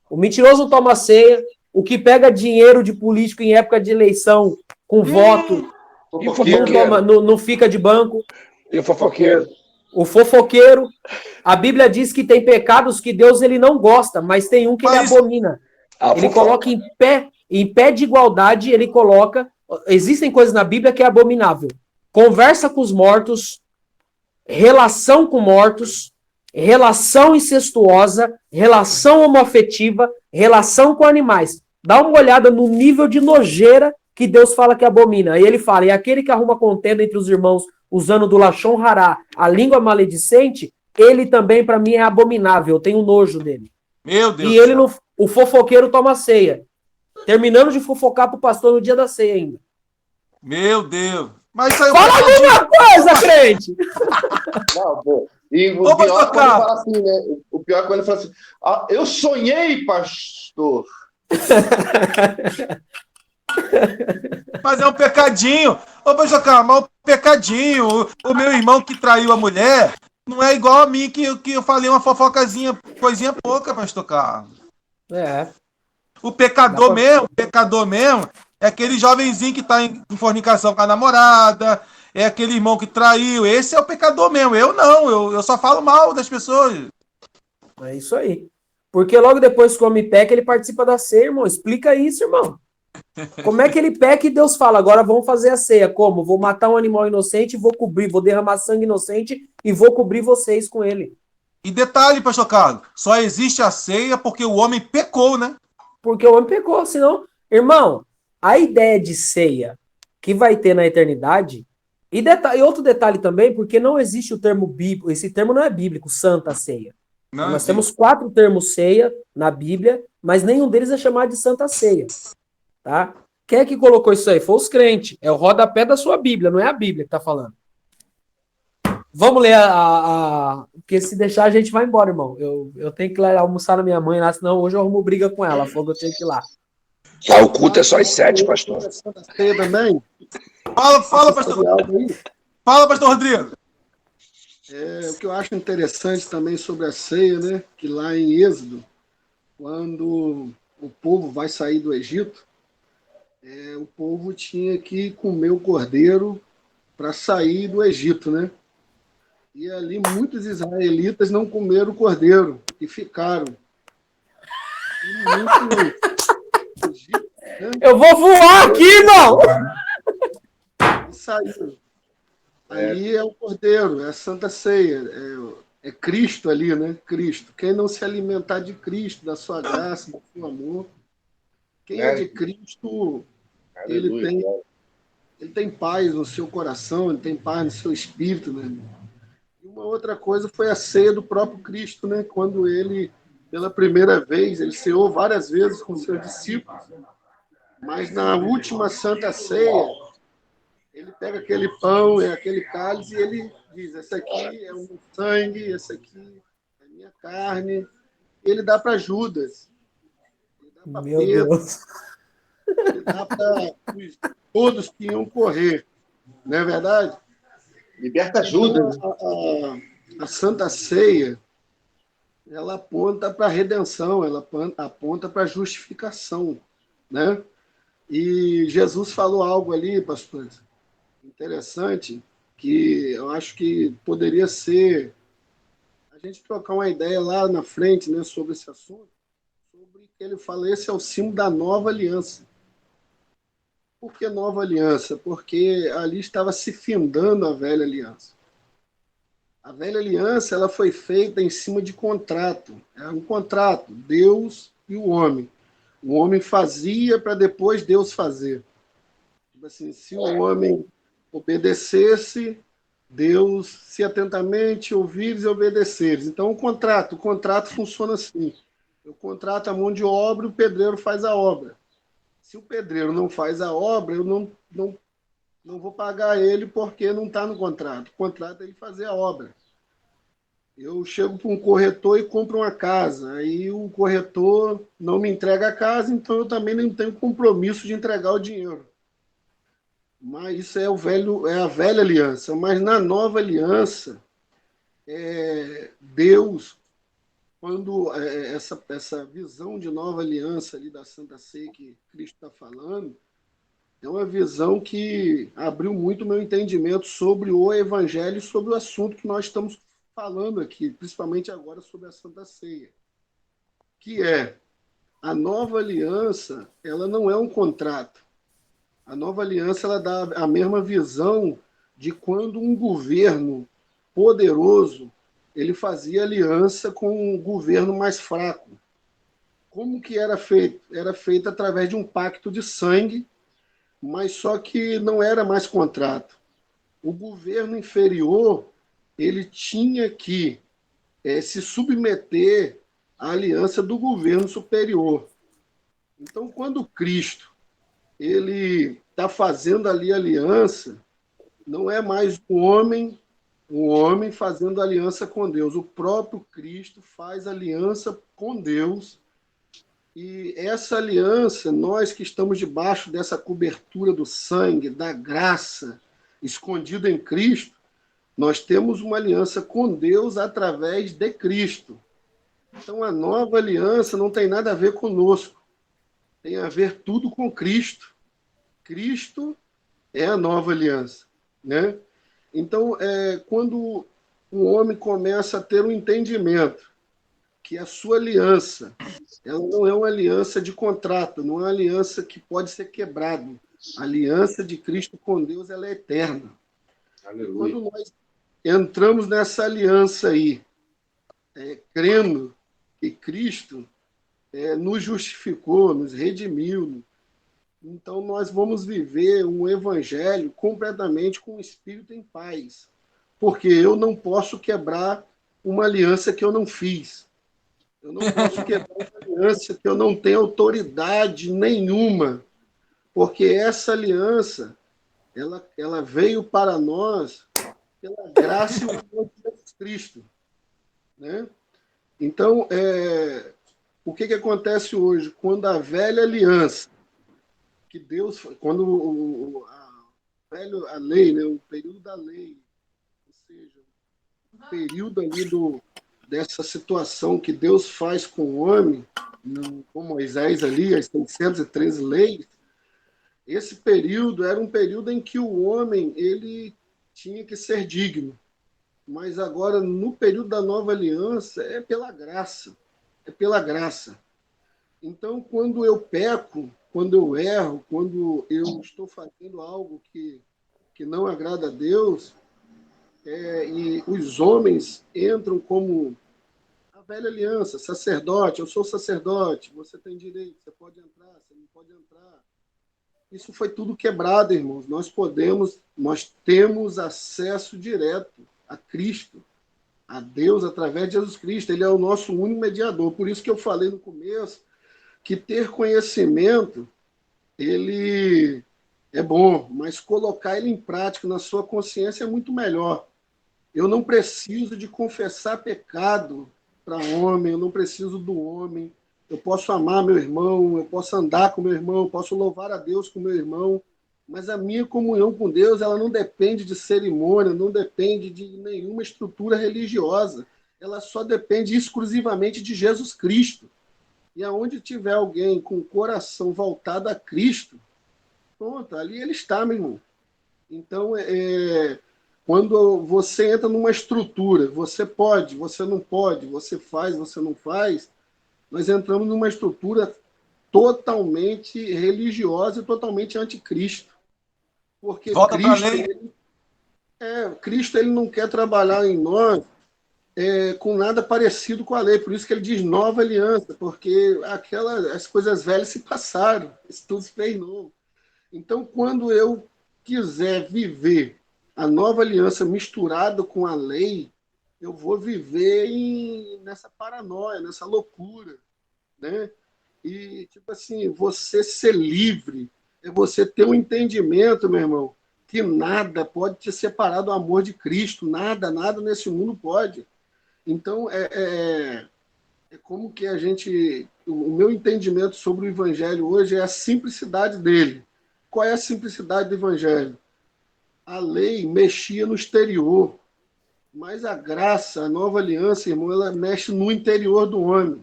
O mentiroso não toma ceia. O que pega dinheiro de político em época de eleição com voto não fica de banco. E o fofoqueiro? O fofoqueiro. A Bíblia diz que tem pecados que Deus ele não gosta, mas tem um que ele abomina. Ele coloca em pé de igualdade, ele coloca... Existem coisas na Bíblia que é abominável. Conversa com os mortos, relação com mortos, relação incestuosa, relação homoafetiva, relação com animais. Dá uma olhada no nível de nojeira que Deus fala que abomina. E ele fala, e aquele que arruma contenda entre os irmãos usando do lachon hará, a língua maledicente, ele também para mim é abominável, eu tenho nojo dele. Meu Deus. E ele não, o fofoqueiro toma ceia. Terminando de fofocar pro pastor no dia da ceia ainda. Meu Deus. Mas isso aí fala alguma coisa, crente! Não, pô. E o pior é quando ele fala assim, né? O pior é quando ele fala assim, eu sonhei, pastor. Mas é um pecadinho. Ô, pastor Carlos, mas é um pecadinho. O meu irmão que traiu a mulher não é igual a mim que eu falei uma fofocazinha, coisinha pouca, pastor Carlos. É. O pecador mesmo, é aquele jovenzinho que tá em fornicação com a namorada, é aquele irmão que traiu. Esse é o pecador mesmo. Eu não, eu só falo mal das pessoas. É isso aí. Porque logo depois que o homem peca, ele participa da ceia, irmão. Explica isso, irmão. Como é que ele peca e Deus fala, agora vamos fazer a ceia? Como? Vou matar um animal inocente e vou cobrir, vou derramar sangue inocente e vou cobrir vocês com ele. E detalhe, pastor Carlos, só existe a ceia porque o homem pecou, né? Porque o homem pecou, senão... Irmão, a ideia de ceia que vai ter na eternidade... E outro detalhe também, porque não existe o termo bíblico, esse termo não é bíblico, Santa Ceia. Não, nós temos 4 termos ceia na Bíblia, mas nenhum deles é chamado de Santa Ceia. Tá? Quem é que colocou isso aí? Foi os crentes. É o rodapé da sua Bíblia, não é a Bíblia que tá falando. Vamos ler porque se deixar a gente vai embora, irmão. Eu tenho que ir lá almoçar na minha mãe lá, senão hoje eu arrumo briga com ela. Fogo, eu tenho que ir lá. O culto é só às 7, pastor. Também. Fala, pastor. Fala, pastor Rodrigo. O que eu acho interessante também sobre a ceia, né? Que lá em Êxodo, quando o povo vai sair do Egito, o povo tinha que comer o cordeiro para sair do Egito, né? E ali muitos israelitas não comeram o cordeiro e ficaram. E muitos Egito, né? Eu vou voar aqui, irmão! E saíram. Ali é o cordeiro, é a Santa Ceia, é Cristo ali, né? Cristo. Quem não se alimentar de Cristo, da sua graça, do seu amor, quem é de Cristo, ele tem paz no seu coração, ele tem paz no seu espírito, né? E uma outra coisa foi a ceia do próprio Cristo, né? Quando ele, pela primeira vez, ele ceou várias vezes com seus discípulos, mas na última Santa Ceia, ele pega aquele pão e aquele cálice e ele diz, esse aqui é o meu sangue, esse aqui é a minha carne. E ele dá para Judas. Ele dá para Pedro. Deus. Ele dá para todos que iam correr. Não é verdade? Liberta Judas. A Santa Ceia, ela aponta para a redenção, ela aponta para a justificação, né? E Jesus falou algo ali, pastor, interessante, que eu acho que poderia ser a gente trocar uma ideia lá na frente, né, sobre esse assunto, sobre que ele fala, esse é o símbolo da nova aliança. Por que nova aliança? Porque ali estava se findando a velha aliança. A velha aliança ela foi feita em cima de contrato. É um contrato, Deus e o homem. O homem fazia para depois Deus fazer. Tipo assim, se o homem obedecesse, Deus, se atentamente ouvires e obedeceres. Então, o contrato funciona assim. Eu contrato a mão de obra, o pedreiro faz a obra. Se o pedreiro não faz a obra, eu não vou pagar ele porque não está no contrato. O contrato é ele fazer a obra. Eu chego para um corretor e compro uma casa. Aí o corretor não me entrega a casa, então eu também não tenho compromisso de entregar o dinheiro. Mas isso é a velha aliança. Mas na nova aliança, Deus, quando essa visão de nova aliança ali da Santa Ceia que Cristo está falando, é uma visão que abriu muito o meu entendimento sobre o Evangelho e sobre o assunto que nós estamos falando aqui, principalmente agora sobre a Santa Ceia, que é a nova aliança, ela não é um contrato. A nova aliança ela dá a mesma visão de quando um governo poderoso ele fazia aliança com um governo mais fraco. Como que era feito? Era feito através de um pacto de sangue, mas só que não era mais contrato. O governo inferior ele tinha que se submeter à aliança do governo superior. Então, quando Cristo ele está fazendo ali aliança, não é mais um homem fazendo aliança com Deus. O próprio Cristo faz aliança com Deus. E essa aliança, nós que estamos debaixo dessa cobertura do sangue, da graça, escondida em Cristo, nós temos uma aliança com Deus através de Cristo. Então, a nova aliança não tem nada a ver conosco. Tem a ver tudo com Cristo. Cristo é a nova aliança, né? Então, quando o homem começa a ter um entendimento que a sua aliança ela não é uma aliança de contrato, não é uma aliança que pode ser quebrada. A aliança de Cristo com Deus ela é eterna. Aleluia. Quando nós entramos nessa aliança aí, crendo que Cristo nos justificou, nos redimiu, então nós vamos viver um evangelho completamente com o espírito em paz, porque eu não posso quebrar uma aliança que eu não fiz. Eu não posso quebrar uma aliança que eu não tenho autoridade nenhuma, porque essa aliança ela veio para nós pela graça e o amor de Jesus Cristo, né? Então, o que acontece hoje? Quando a velha aliança, que Deus, quando a lei, né, o período da lei, ou seja, o período ali dessa situação que Deus faz com o homem, com Moisés ali, as 613 leis, esse período era um período em que o homem ele tinha que ser digno. Mas agora, no período da nova aliança, é pela graça. É pela graça. Então, quando eu peco, quando eu erro, quando eu estou fazendo algo que não agrada a Deus, e os homens entram como a velha aliança, sacerdote, eu sou sacerdote, você tem direito, você pode entrar, você não pode entrar. Isso foi tudo quebrado, irmãos. Nós temos acesso direto a Cristo, a Deus, através de Jesus Cristo. Ele é o nosso único mediador. Por isso que eu falei no começo que ter conhecimento, ele é bom, mas colocar ele em prática na sua consciência é muito melhor. Eu não preciso de confessar pecado para homem, eu não preciso do homem. Eu posso amar meu irmão, eu posso andar com meu irmão, eu posso louvar a Deus com meu irmão, mas a minha comunhão com Deus ela não depende de cerimônia, não depende de nenhuma estrutura religiosa. Ela só depende exclusivamente de Jesus Cristo. E aonde tiver alguém com o coração voltado a Cristo, pronto, ali ele está, meu irmão. Então, quando você entra numa estrutura, você pode, você não pode, você faz, você não faz, nós entramos numa estrutura totalmente religiosa e totalmente anticristo. Porque Volta para a lei. Cristo ele não quer trabalhar em nós com nada parecido com a lei. Por isso que ele diz nova aliança, porque as coisas velhas se passaram, isso tudo se fez novo. Então, quando eu quiser viver a nova aliança misturada com a lei, eu vou viver nessa paranoia, nessa loucura, né? E, tipo assim, você ser livre é você ter um entendimento, meu irmão, que nada pode te separar do amor de Cristo, nada nesse mundo pode. Então, é como que o meu entendimento sobre o Evangelho hoje é a simplicidade dele. Qual é a simplicidade do Evangelho? A lei mexia no exterior. Mas a graça, a nova aliança, irmão, ela mexe no interior do homem.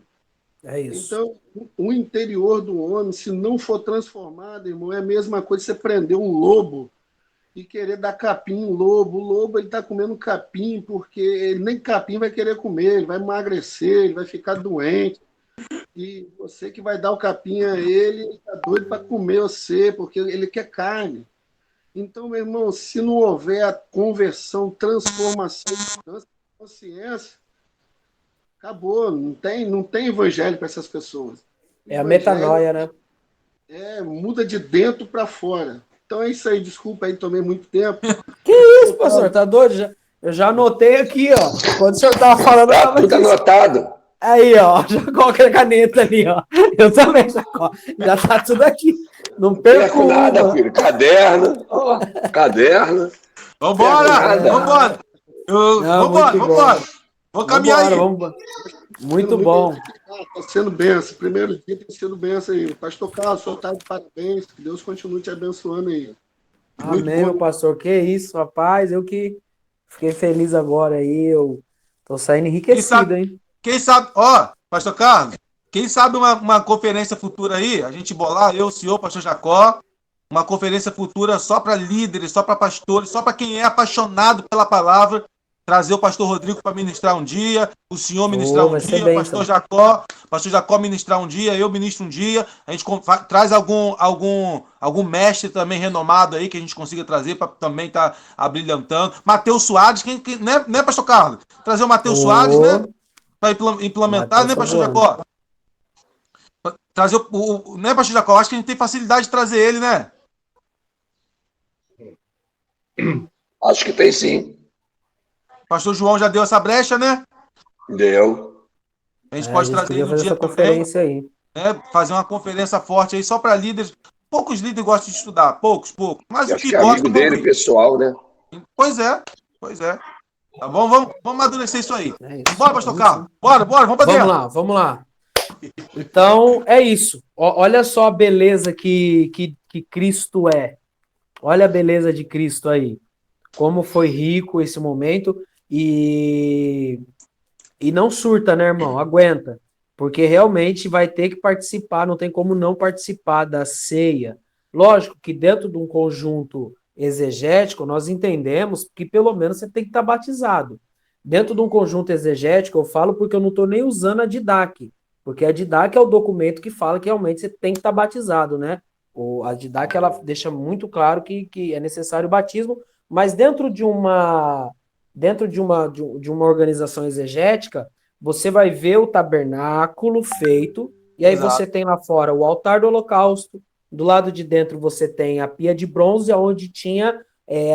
É isso. Então, o interior do homem, se não for transformado, irmão, é a mesma coisa que você prender um lobo e querer dar capim em lobo. O lobo, ele está comendo capim porque ele nem capim vai querer comer, ele vai emagrecer, ele vai ficar doente. E você que vai dar o capim a ele, ele está doido para comer você, porque ele quer carne. Então, meu irmão, se não houver a conversão, transformação, mudança de consciência, acabou. Não tem evangelho para essas pessoas. É a Evangelho metanoia, né? muda de dentro para fora. Então é isso aí. Desculpa aí, tomei muito tempo. Que isso, pastor? Tá doido? Eu já anotei aqui, ó. Quando o senhor tava falando, eu Tá tava tudo aqui. anotado. Aí, ó. Já coloca a caneta ali, ó. Eu também já coloco. Já tá tudo aqui. Não perco Perco nada, uma. filho. Caderno. Ó, caderno. Vambora! Nada. Vambora! Não, Vambora, muito bom. vambora! Vou caminhar aí! Vambora. Muito bom. Está sendo benção. Primeiro dia tem sido benção aí. Pastor Carlos, o senhor está de parabéns. Que Deus continue te abençoando aí. Muito Amém, bom. meu pastor. Que isso, rapaz. Eu que fiquei feliz agora aí. Eu tô saindo enriquecido, hein? Quem sabe, ó, Pastor Carlos, quem sabe uma conferência futura aí, a gente bolar, eu, o senhor, Pastor Jacó, uma conferência futura só para líderes, só para pastores, só para quem é apaixonado pela palavra, trazer o Pastor Rodrigo para ministrar um dia, o senhor ministrar um vai ser dia, bênção. Pastor Jacó ministrar um dia, eu ministro um dia, a gente traz algum mestre também renomado aí que a gente consiga trazer para também estar abrilhantando. Matheus Soares, né, Pastor Carlos? Trazer o Matheus Soares, né? Para implementar, né, Pastor Jacó? Trazer né, Pastor Jacó? Acho que a gente tem facilidade de trazer ele, né? Acho que tem sim. Pastor João já deu essa brecha, né? Deu. A gente A pode gente trazer podia ele no fazer dia essa também, conferência aí. né? Fazer uma conferência forte aí só para líderes. Poucos líderes gostam de estudar, poucos. Mas Eu o acho que que é amigo gostam, vão dele, vir. pessoal, né? Pois é. Tá bom? Vamos amadurecer isso aí. É isso. Bora, Pastor Carlos. Bora, vamos pra dentro. Vamos lá. Então, é isso. Olha só a beleza que Cristo é. Olha a beleza de Cristo aí. Como foi rico esse momento e não surta, né, irmão? Aguenta. Porque realmente vai ter que participar, não tem como não participar da ceia. Lógico que dentro de um conjunto exegético, nós entendemos que pelo menos você tem que estar batizado. Dentro de um conjunto exegético, eu falo porque eu não estou nem usando a Didac, porque a Didac é o documento que fala que realmente você tem que estar batizado, né? A Didac, ela deixa muito claro que é necessário o batismo, mas dentro de uma organização exegética, você vai ver o tabernáculo feito, e aí Exato. você tem lá fora o altar do holocausto, do lado de dentro você tem a pia de bronze, onde tinha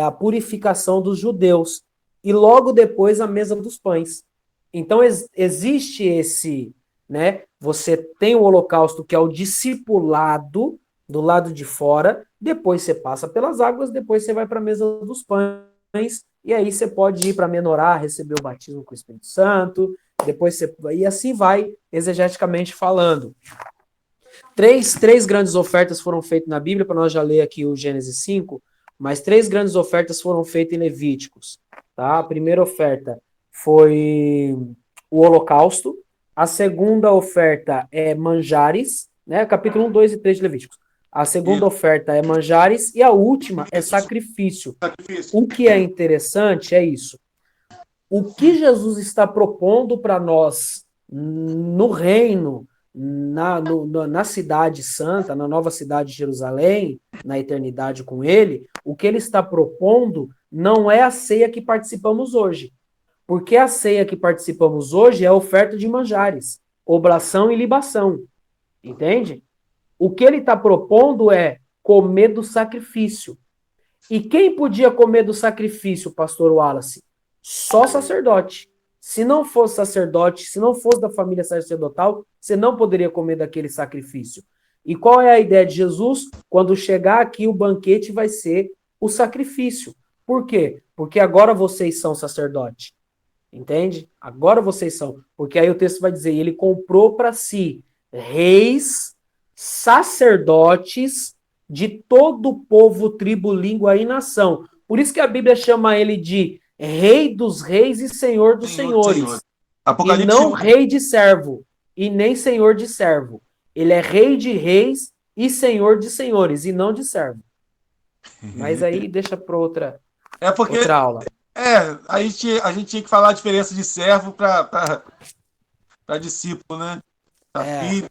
a purificação dos judeus, e logo depois a mesa dos pães. Então existe esse, né? Você tem o holocausto, que é o discipulado do lado de fora, depois você passa pelas águas, depois você vai para a mesa dos pães, e aí você pode ir para Menorá, receber o batismo com o Espírito Santo, depois você... E assim vai, exegeticamente falando. Três grandes ofertas foram feitas na Bíblia, para nós já ler aqui o Gênesis 5, mas 3 grandes ofertas foram feitas em Levíticos. Tá? A primeira oferta foi o holocausto, a segunda oferta é manjares, né? Capítulo 1, 2 e 3 de Levíticos. A segunda oferta é manjares e a última é sacrifício. O que é interessante é isso. O que Jesus está propondo para nós no reino, na cidade santa, na nova cidade de Jerusalém, na eternidade com ele, o que ele está propondo não é a ceia que participamos hoje. Porque a ceia que participamos hoje é a oferta de manjares, oblação e libação. Entende? O que ele está propondo é comer do sacrifício. E quem podia comer do sacrifício, pastor Wallace? Só sacerdote. Se não fosse sacerdote, se não fosse da família sacerdotal, você não poderia comer daquele sacrifício. E qual é a ideia de Jesus? Quando chegar aqui, o banquete vai ser o sacrifício. Por quê? Porque agora vocês são sacerdote. Entende? Agora vocês são. Porque aí o texto vai dizer, ele comprou para si reis, sacerdotes de todo o povo, tribo, língua e nação. Por isso que a Bíblia chama ele de é rei dos reis e senhor dos Senhor, senhores. Senhor. E Apocalipse não 1. rei de servo, e nem senhor de servo. Ele é rei de reis e senhor de senhores, e não de servo. Mas aí deixa para outra Porque aula. a gente tinha que falar a diferença de servo para discípulo, né? Para filho.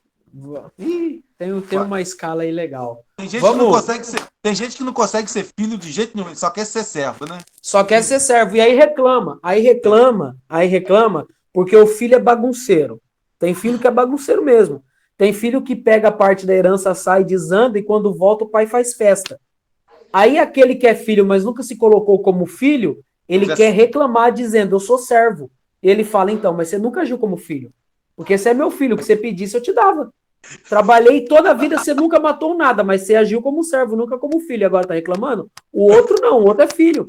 Ih, tem uma escala aí legal. Tem gente que não consegue ser filho de jeito nenhum, só quer ser servo, né? Só quer ser servo. E aí reclama. Aí reclama, porque o filho é bagunceiro. Tem filho que é bagunceiro mesmo. Tem filho que pega a parte da herança, sai, desanda, e quando volta o pai faz festa. Aí aquele que é filho, mas nunca se colocou como filho, ele Mas quer reclamar dizendo, eu sou servo. E ele fala, então, mas você nunca agiu como filho. Porque você é meu filho, o que você pedisse eu te dava. Trabalhei toda a vida, você nunca matou nada, mas você agiu como servo, nunca como filho. Agora tá reclamando? O outro não, o outro é filho.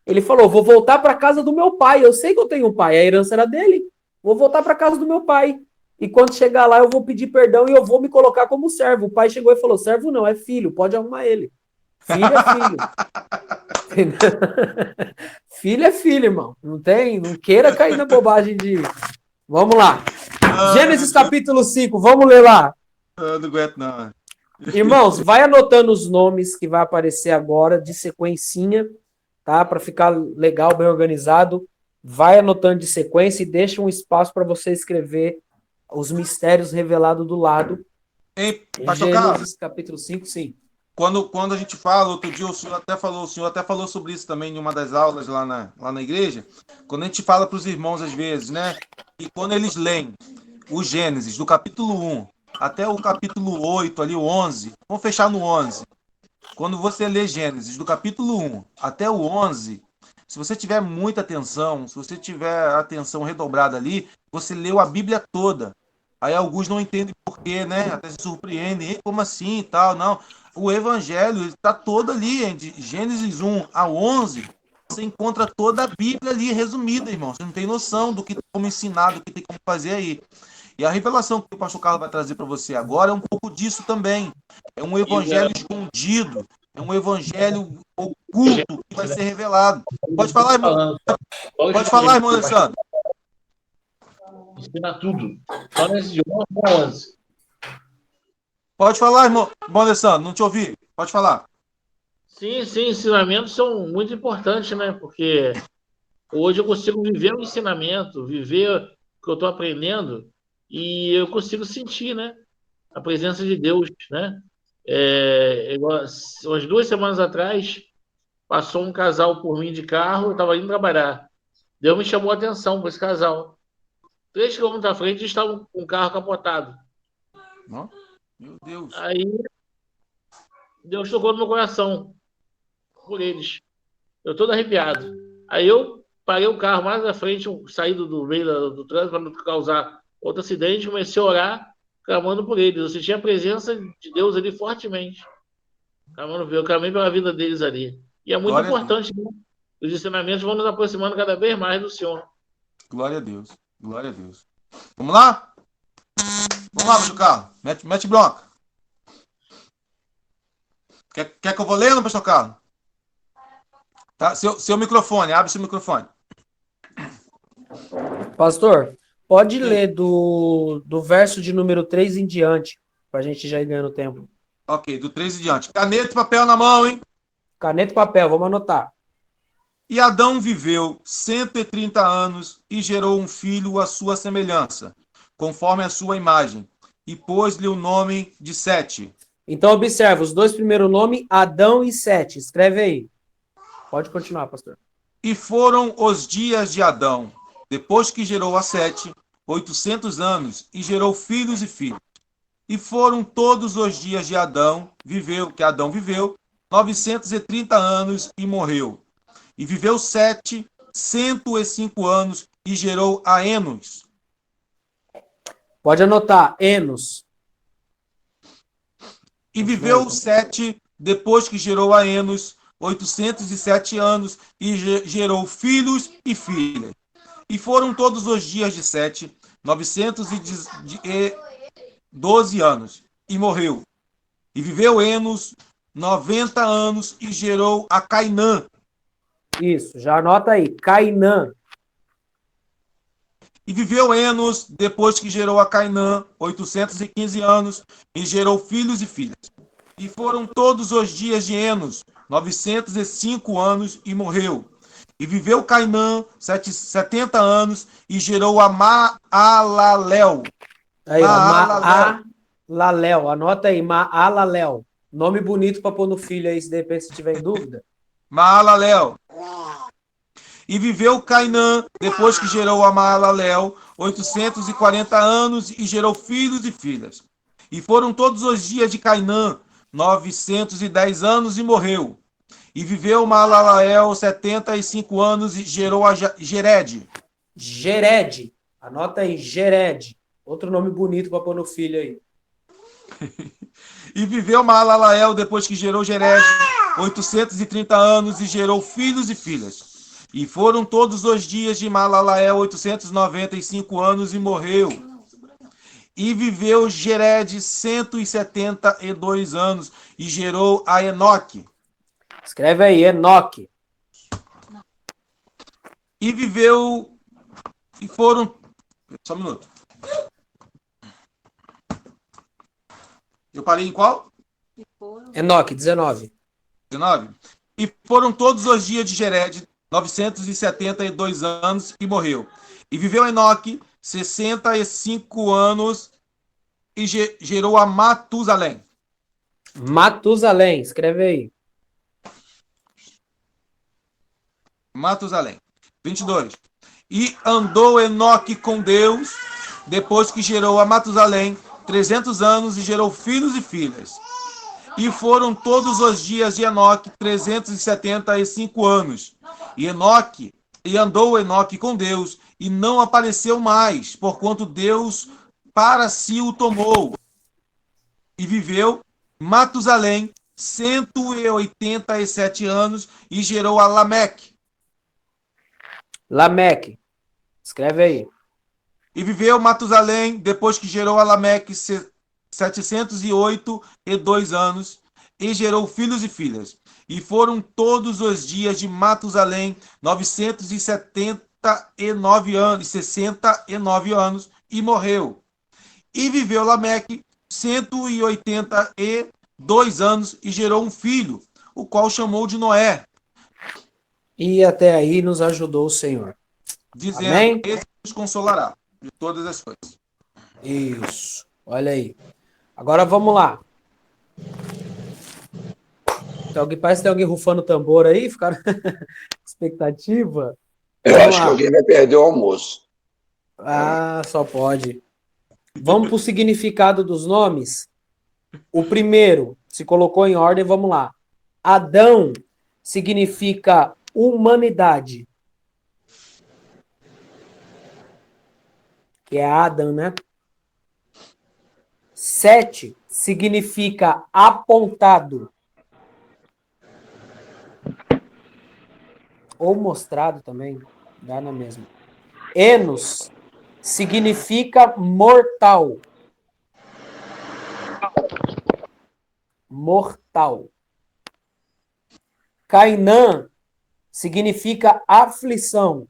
Ele falou, vou voltar para casa do meu pai. Eu sei que eu tenho um pai, a herança era dele. Vou voltar para casa do meu pai. E quando chegar lá, eu vou pedir perdão e eu vou me colocar como servo. O pai chegou e falou, servo não, é filho, pode arrumar ele. Filho é filho. Filho é filho, irmão. Não queira cair na bobagem de... Vamos lá. Gênesis capítulo 5, vamos ler lá. Eu não aguento, não. Irmãos, vai anotando os nomes que vai aparecer agora de sequencinha, tá? Para ficar legal, bem organizado. Vai anotando de sequência e deixa um espaço para você escrever os mistérios revelados do lado. Ei, Pastor Carlos, Gênesis capítulo 5, sim. quando a gente fala, outro dia o senhor até falou sobre isso também em uma das aulas lá na igreja, quando a gente fala para os irmãos às vezes, né? E quando eles leem o Gênesis, do capítulo 1 até o capítulo 8, ali o 11, vamos fechar no 11. Quando você lê Gênesis, do capítulo 1 até o 11, se você tiver muita atenção, se você tiver atenção redobrada ali, você leu a Bíblia toda. Aí alguns não entendem por quê, né? Até se surpreendem. "Ei, como assim e tal?" Não. O Evangelho está todo ali, de Gênesis 1 a 11. Você encontra toda a Bíblia ali resumida, irmão. Você não tem noção do que tem como ensinar, do que tem como fazer aí. E a revelação que o pastor Carlos vai trazer para você agora é um pouco disso também. É um evangelho escondido, é um evangelho oculto que vai ser revelado. Pode falar, irmão. Pode falar, irmão Alessandro. Ensina tudo. Só nesse idioma, 11. Pode falar, irmão Alessandro. Não te ouvi. Pode falar. Sim, ensinamentos são muito importantes, né? Porque hoje eu consigo viver o ensinamento, viver o que eu estou aprendendo e eu consigo sentir, né? A presença de Deus, né? Umas 2 semanas atrás, passou um casal por mim de carro, eu estava indo trabalhar. Deus me chamou a atenção para esse casal. 3 quilômetros à frente estava com um carro capotado. Meu Deus. Aí Deus tocou no meu coração por eles. Eu todo arrepiado. Aí eu parei o carro mais à frente, saí do meio do trânsito para não causar outro acidente, comecei a orar, clamando por eles. Eu senti a presença de Deus ali fortemente. Eu clamei pela vida deles ali. E é muito Glória importante, né? Os ensinamentos vão nos aproximando cada vez mais do Senhor. Glória a Deus. Glória a Deus. Vamos lá? Vamos lá, pastor Carlos. Mete bronca. Quer que eu vou lendo, pastor Carlos? Tá? Seu microfone, abre seu microfone. Pastor, pode ler do verso de número 3 em diante, para a gente já ir ganhando tempo. Ok, do 3 em diante. Caneta e papel na mão, hein? Caneta e papel, vamos anotar. E Adão viveu 130 anos e gerou um filho à sua semelhança, conforme a sua imagem, e pôs-lhe o nome de Sete. Então, observa, os dois primeiros nomes, Adão e Sete. Escreve aí. Pode continuar, pastor. E foram os dias de Adão, depois que gerou a Sete, 800 anos, e gerou filhos e filhas. E foram todos os dias de Adão, que Adão viveu, 930 anos e morreu. E viveu Sete, 105 anos, e gerou a Enos. Pode anotar, Enos. E viveu Sete, depois que gerou a Enos, 807 anos, e gerou filhos e filhas. E foram todos os dias de Sete, 912 anos, e morreu. E viveu Enos 90 anos, e gerou a Cainã. Isso, já anota aí. Cainã. E viveu Enos, depois que gerou a Cainã, 815 anos, e gerou filhos e filhas. E foram todos os dias de Enos, 905 anos, e morreu. E viveu Cainã 70 anos, e gerou a Maalalel. Aí, ó. Maalalel. Anota aí, Maalalel. Nome bonito para pôr no filho aí, se de repente você tiver em dúvida. Maalalel. E viveu Cainã, depois que gerou a Maalalel, 840 anos, e gerou filhos e filhas. E foram todos os dias de Cainã, 910 anos, e morreu. E viveu Maalalel 75 anos, e gerou a Jered. Gered. Anota aí, Gered. Outro nome bonito para pôr no filho aí. E viveu Maalalel, depois que gerou Jered, 830 anos, e gerou filhos e filhas. E foram todos os dias de Maalalel 895 anos, e morreu. E viveu Jered 172 anos, e gerou a Enoque. Escreve aí, Enoque. E viveu... E foram... Só um minuto. Eu parei em qual? Enoque, 19. 19. E foram todos os dias de Jered, 972 anos, e morreu. E viveu Enoque 65 anos, e gerou a Matusalém. Matusalém, escreve aí. Matusalém. 22. E andou Enoque com Deus, depois que gerou a Matusalém 300 anos, e gerou filhos e filhas. E foram todos os dias de Enoque 375 anos. E andou Enoque com Deus, e não apareceu mais, porquanto Deus para si o tomou. E viveu Matusalém 187 anos, e gerou a Lameque. Lameque, escreve aí. E viveu Matusalém, depois que gerou a Lameque, 708 anos, e gerou filhos e filhas. E foram todos os dias de Matusalém 979 anos, 69 anos, e morreu. E viveu Lameque 182 anos, e gerou um filho, o qual chamou de Noé, E até aí nos ajudou o Senhor. dizendo: Amém? Esse nos consolará de todas as coisas. Isso. Olha aí. Agora vamos lá. Parece que tem alguém rufando tambor aí. Ficaram expectativa. Eu acho que alguém vai perder o almoço. Ah, só pode. Vamos para o significado dos nomes. O primeiro, se colocou em ordem, vamos lá. Adão significa humanidade. Que é Adam, né? 7 significa apontado. Ou mostrado também, dá na mesma. Enos significa mortal. Mortal. Cainã significa aflição.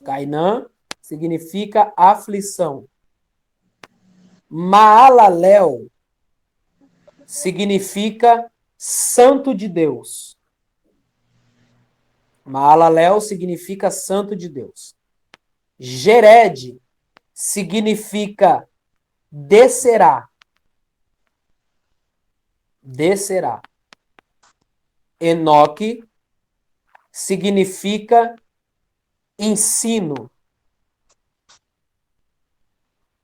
Cainã significa aflição. Maalalel significa santo de Deus. Maalalel significa santo de Deus. Jered significa descerá. Descerá. Enoque significa ensino.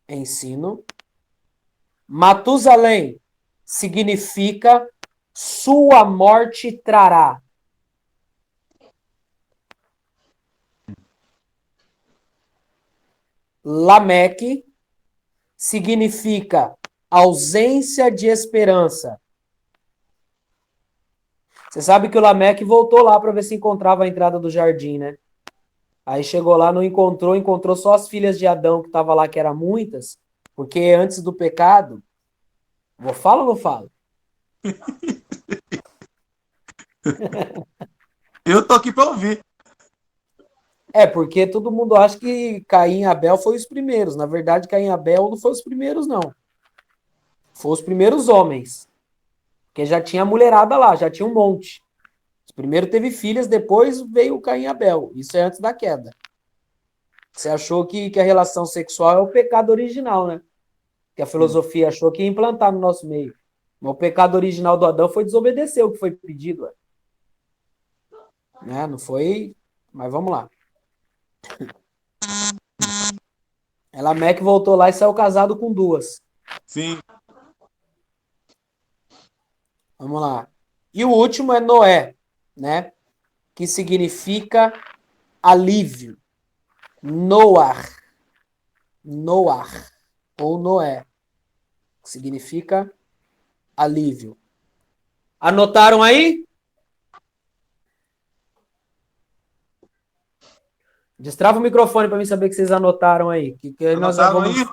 Ensino. Matusalém significa sua morte trará. Lameque significa ausência de esperança. Você sabe que o Lameque voltou lá para ver se encontrava a entrada do jardim, né? Aí chegou lá, não encontrou, encontrou só as filhas de Adão que estavam lá, que eram muitas, porque antes do pecado... Falo ou não falo? Eu tô aqui para ouvir. É, porque todo mundo acha que Caim e Abel foram os primeiros. Na verdade, Caim e Abel não foram os primeiros, não. Foram os primeiros homens. Porque já tinha mulherada lá, já tinha um monte. Primeiro teve filhas, depois veio Caim e Abel. Isso é antes da queda. Você achou que a relação sexual é o pecado original, né? Que a filosofia achou que ia implantar no nosso meio. Mas o pecado original do Adão foi desobedecer o que foi pedido. Né? Não foi... Mas vamos lá. Elameque voltou lá e saiu casado com duas. Sim. Vamos lá. E o último é Noé, né? Que significa alívio. Noar. Noar. Ou Noé. Que significa alívio. Anotaram aí? Destrava o microfone para mim saber que vocês anotaram aí. Que nós já Anotaram vamos... aí?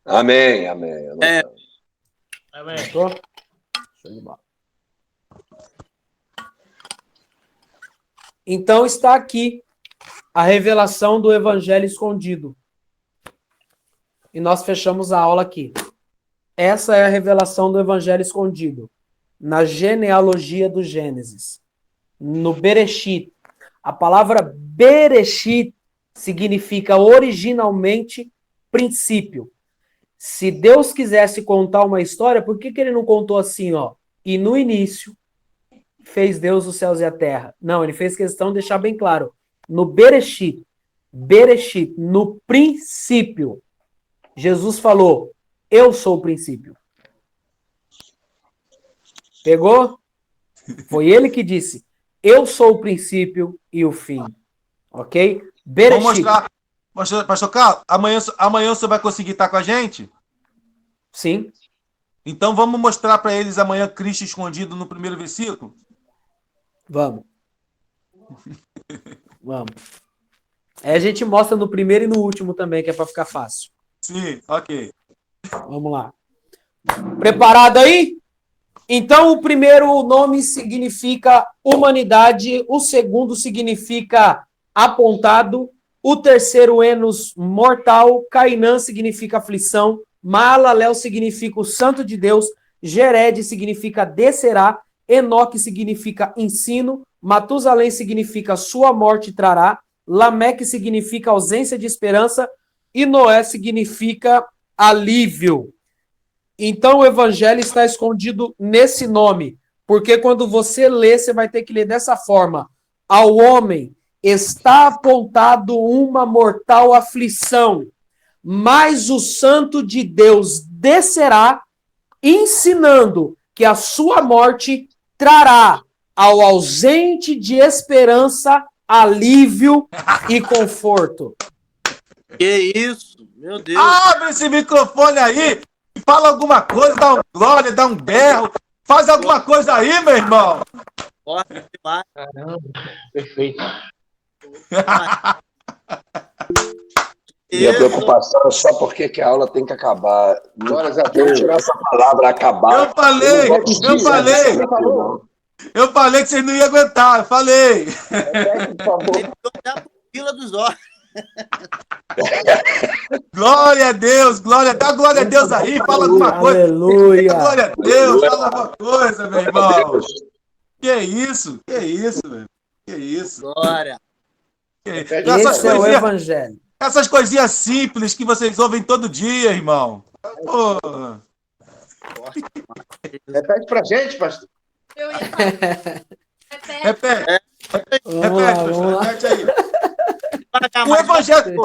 Amém, amém. Amém. Anotou? Show de bola. Então está aqui a revelação do evangelho escondido. E nós fechamos a aula aqui. Essa é a revelação do evangelho escondido. Na genealogia do Gênesis. No Bereshit. A palavra Bereshit significa originalmente princípio. Se Deus quisesse contar uma história, por que ele não contou assim, ó? E no início fez Deus os céus e a terra. Não, ele fez questão de deixar bem claro. No Bereshit, no princípio, Jesus falou, eu sou o princípio. Pegou? Foi ele que disse, eu sou o princípio e o fim. Ok? Bereshit. Vou mostrar. Pastor Carlos, amanhã você vai conseguir estar com a gente? Sim. Então vamos mostrar para eles amanhã Cristo escondido no primeiro versículo? Vamos. Vamos. Aí a gente mostra no primeiro e no último também, que é para ficar fácil. Sim, ok. Vamos lá. Preparado aí? Então, o primeiro nome significa humanidade, o segundo significa apontado, o terceiro Enos, mortal, Cainã significa aflição, Maalalel significa o santo de Deus, Jered significa descerá, Enoque significa ensino, Matusalém significa sua morte trará, Lameque significa ausência de esperança e Noé significa alívio. Então o evangelho está escondido nesse nome, porque quando você lê, você vai ter que ler dessa forma. Ao homem está apontado uma mortal aflição, mas o santo de Deus descerá, ensinando que a sua morte trará ao ausente de esperança alívio e conforto. Que isso? Meu Deus. Abre esse microfone aí, fala alguma coisa, dá um glória, dá um berro, faz alguma coisa aí, meu irmão. Caramba, perfeito. Minha preocupação é só porque que a aula tem que acabar. Glórias a Vamos Deus. tirar essa palavra, acabar. Eu falei que vocês não iam aguentar, eu falei. Repete, por favor. Ele deu até a pupila dos olhos. Glória a Deus, dá glória a Deus aí, fala alguma coisa. Aleluia. Dá glória a Deus, fala alguma coisa, meu irmão. Que isso, velho. Que isso. Glória. Esse é o evangelho. Essas coisinhas simples que vocês ouvem todo dia, irmão. Pô. Repete pra gente, pastor. Eu ia falar. Repete. Vamos lá. Repete aí. O evangelho,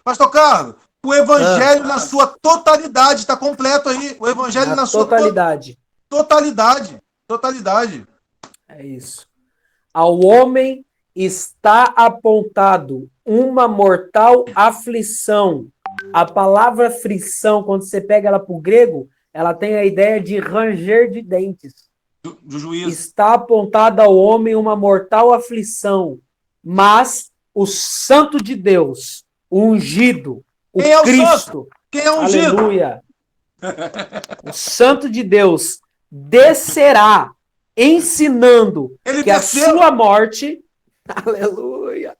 Pastor Carlos, o evangelho na sua totalidade está completo aí. O evangelho na sua totalidade. Totalidade. É isso. Ao homem está apontado uma mortal aflição. A palavra aflição, quando você pega ela para o grego, ela tem a ideia de ranger de dentes. Do juízo. Está apontada ao homem uma mortal aflição, mas o santo de Deus, o ungido, o Quem é o Cristo, santo? Quem é o ungido? Aleluia, o santo de Deus descerá, ensinando Ele que a desceu. sua morte, aleluia,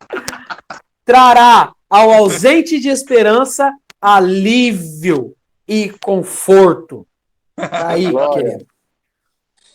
trará ao ausente de esperança alívio e conforto. Tá aí, Glória. querido.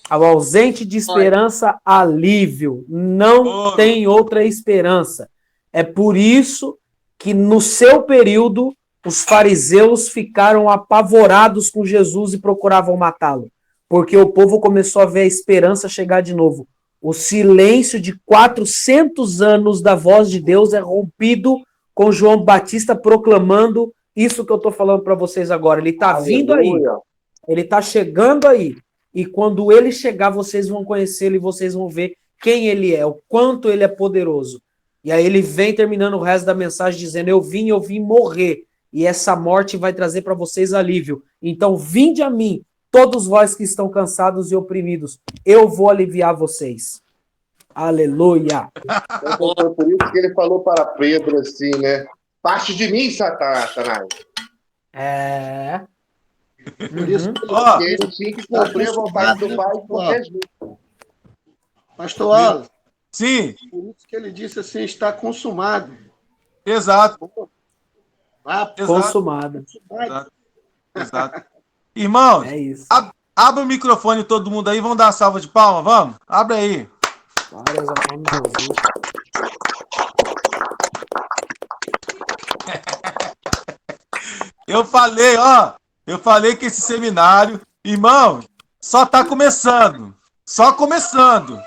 Ao ausente de esperança, alívio. Não tem outra esperança. É por isso que no seu período os fariseus ficaram apavorados com Jesus e procuravam matá-lo. Porque o povo começou a ver a esperança chegar de novo. O silêncio de 400 anos da voz de Deus é rompido com João Batista proclamando isso que eu estou falando para vocês agora. Ele está vindo aí. Ele está chegando aí. E quando ele chegar, vocês vão conhecê-lo e vocês vão ver quem ele é, o quanto ele é poderoso. E aí ele vem terminando o resto da mensagem dizendo: eu vim morrer. E essa morte vai trazer para vocês alívio. Então vinde a mim, todos vós que estão cansados e oprimidos. Eu vou aliviar vocês. Aleluia. Então, foi por isso que ele falou para Pedro assim, né? Parte de mim, Satanás. É. Por isso que Porque ele tinha que cumprir a vontade do Pai de qualquer jeito. Pastor Alan, Sim, por isso que ele disse assim, está consumado. exato. Consumado. Exato. Irmãos, É isso. abre o microfone todo mundo aí, vamos dar uma salva de palmas, vamos? Abre aí. Glórias ao nome de Jesus. Eu falei que esse seminário, irmão, só tá começando. Só começando.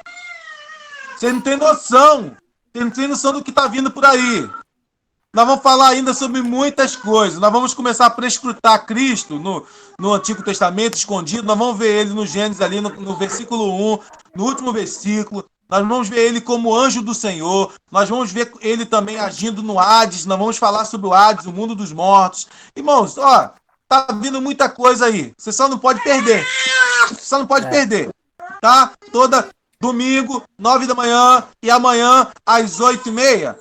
Você não tem noção. Você não tem noção do que tá vindo por aí. Nós vamos falar ainda sobre muitas coisas. Nós vamos começar a prescrutar Cristo no Antigo Testamento, escondido. Nós vamos ver ele no Gênesis ali, no versículo 1, no último versículo. Nós vamos ver ele como anjo do Senhor. Nós vamos ver ele também agindo no Hades. Nós vamos falar sobre o Hades, o mundo dos mortos. Irmãos, ó, tá vindo muita coisa aí. Você só não pode perder. Você só não pode perder. Tá? Toda domingo, 9 da manhã e amanhã às 8h30.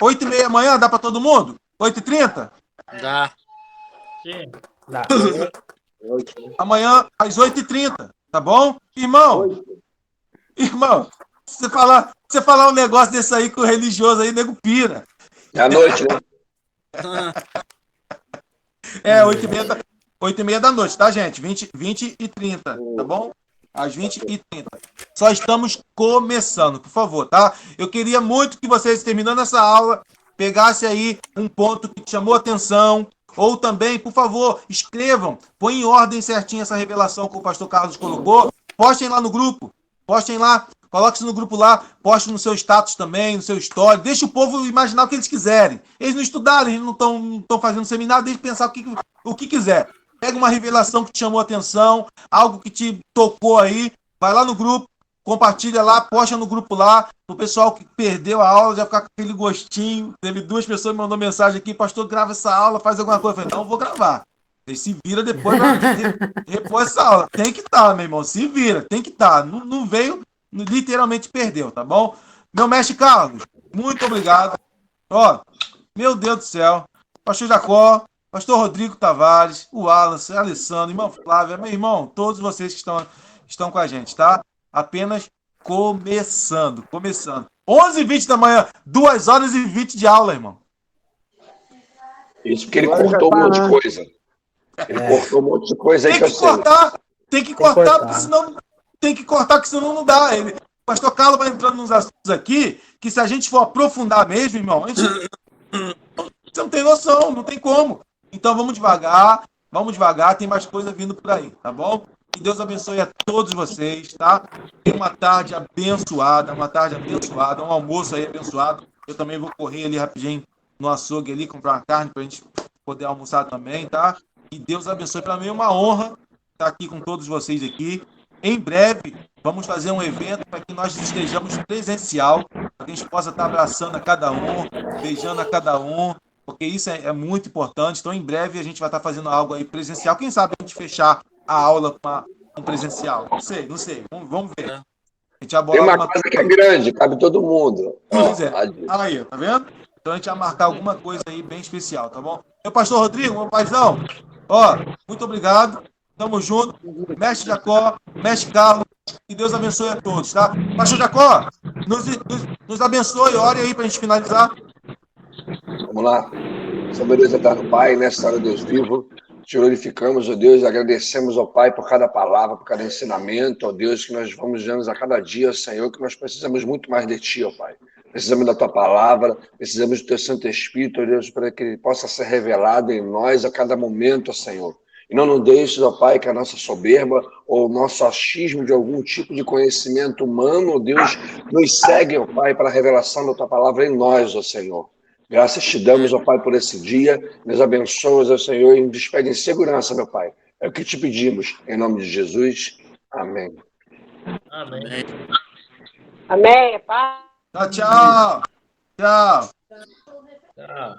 8h30 amanhã, dá pra todo mundo? 8h30? Dá. Sim. Amanhã às 8h30, tá bom? Irmão, você falar um negócio desse aí com o religioso aí, nego pira. É à noite, né? É, 8h30 da noite, tá, gente? 20h30, tá bom? Às 20h30. Só estamos começando, por favor, tá? Eu queria muito que vocês, terminando essa aula, pegassem aí um ponto que te chamou a atenção, ou também, por favor, escrevam, põem em ordem certinho essa revelação que o pastor Carlos colocou, postem lá no grupo, postem lá, coloque isso no grupo lá, poste no seu status também, no seu story, deixa o povo imaginar o que eles quiserem. Eles não estudaram, eles não estão fazendo seminário, deixa pensar o que quiser. Pega uma revelação que te chamou a atenção, algo que te tocou aí, vai lá no grupo, compartilha lá, posta no grupo lá, o pessoal que perdeu a aula já ficar com aquele gostinho. Teve 2 pessoas que me mandou mensagem aqui: pastor, grava essa aula, faz alguma coisa. Eu falei: não, vou gravar. Ele se vira depois pra repor essa aula. Tem que estar, meu irmão, se vira, tem que estar. Não veio, literalmente perdeu, tá bom? Meu mestre Carlos, muito obrigado. Ó, meu Deus do céu, pastor Jacó, pastor Rodrigo Tavares, o Alan, o Alessandro, irmão Flávia, meu irmão, todos vocês que estão com a gente, tá? Apenas começando. 11h20 da manhã, 2h20 de aula, irmão. Isso porque ele cortou um monte de coisa. Ele cortou um monte de coisa aí que eu sei. Tem que cortar, porque senão porque senão não dá. O pastor Carlos vai entrando nos assuntos aqui, que se a gente for aprofundar mesmo, irmão, você não tem noção, não tem como. Então vamos devagar, tem mais coisa vindo por aí, tá bom? Que Deus abençoe a todos vocês, tá? Tenha uma tarde abençoada, um almoço aí abençoado. Eu também vou correr ali rapidinho no açougue ali, comprar uma carne pra gente poder almoçar também, tá? Que Deus abençoe. Para mim é uma honra estar aqui com todos vocês aqui. Em breve, vamos fazer um evento para que nós estejamos presencial, para que a gente possa estar abraçando a cada um, beijando a cada um, porque isso é muito importante. Então, em breve, a gente vai estar fazendo algo aí presencial. Quem sabe a gente fechar a aula com um presencial? Não sei. Vamos ver. A gente Tem uma coisa que é grande, cabe todo mundo. Pois é. Aí, tá vendo? Então a gente vai marcar alguma coisa aí bem especial, tá bom? Meu pastor Rodrigo, meu paizão, ó, muito obrigado. Tamo junto. Mestre Jacó, mestre Carlos, Que Deus abençoe a todos, tá? Pastor Jacó, nos abençoe, ore aí para a gente finalizar. Vamos lá. Sob Deus eterno Pai, nessa hora, Deus vivo, te glorificamos, ó Deus, agradecemos ao Pai por cada palavra, por cada ensinamento, ó Deus, que nós vamos dando a cada dia, Senhor, que nós precisamos muito mais de Ti, ó Pai. Precisamos da Tua palavra, precisamos do Teu Santo Espírito, ó Deus, para que Ele possa ser revelado em nós a cada momento, ó Senhor. E não nos deixes, ó Pai, que a nossa soberba ou o nosso achismo de algum tipo de conhecimento humano, ó Deus, nos segue, ó Pai, para a revelação da Tua palavra em nós, ó Senhor. Graças te damos, ó Pai, por esse dia. Nos abençoas, ó Senhor, e nos despede em segurança, meu Pai. É o que te pedimos, em nome de Jesus. Amém. Amém. Amém, Pai. Tchau, tchau. Tchau. Tchau.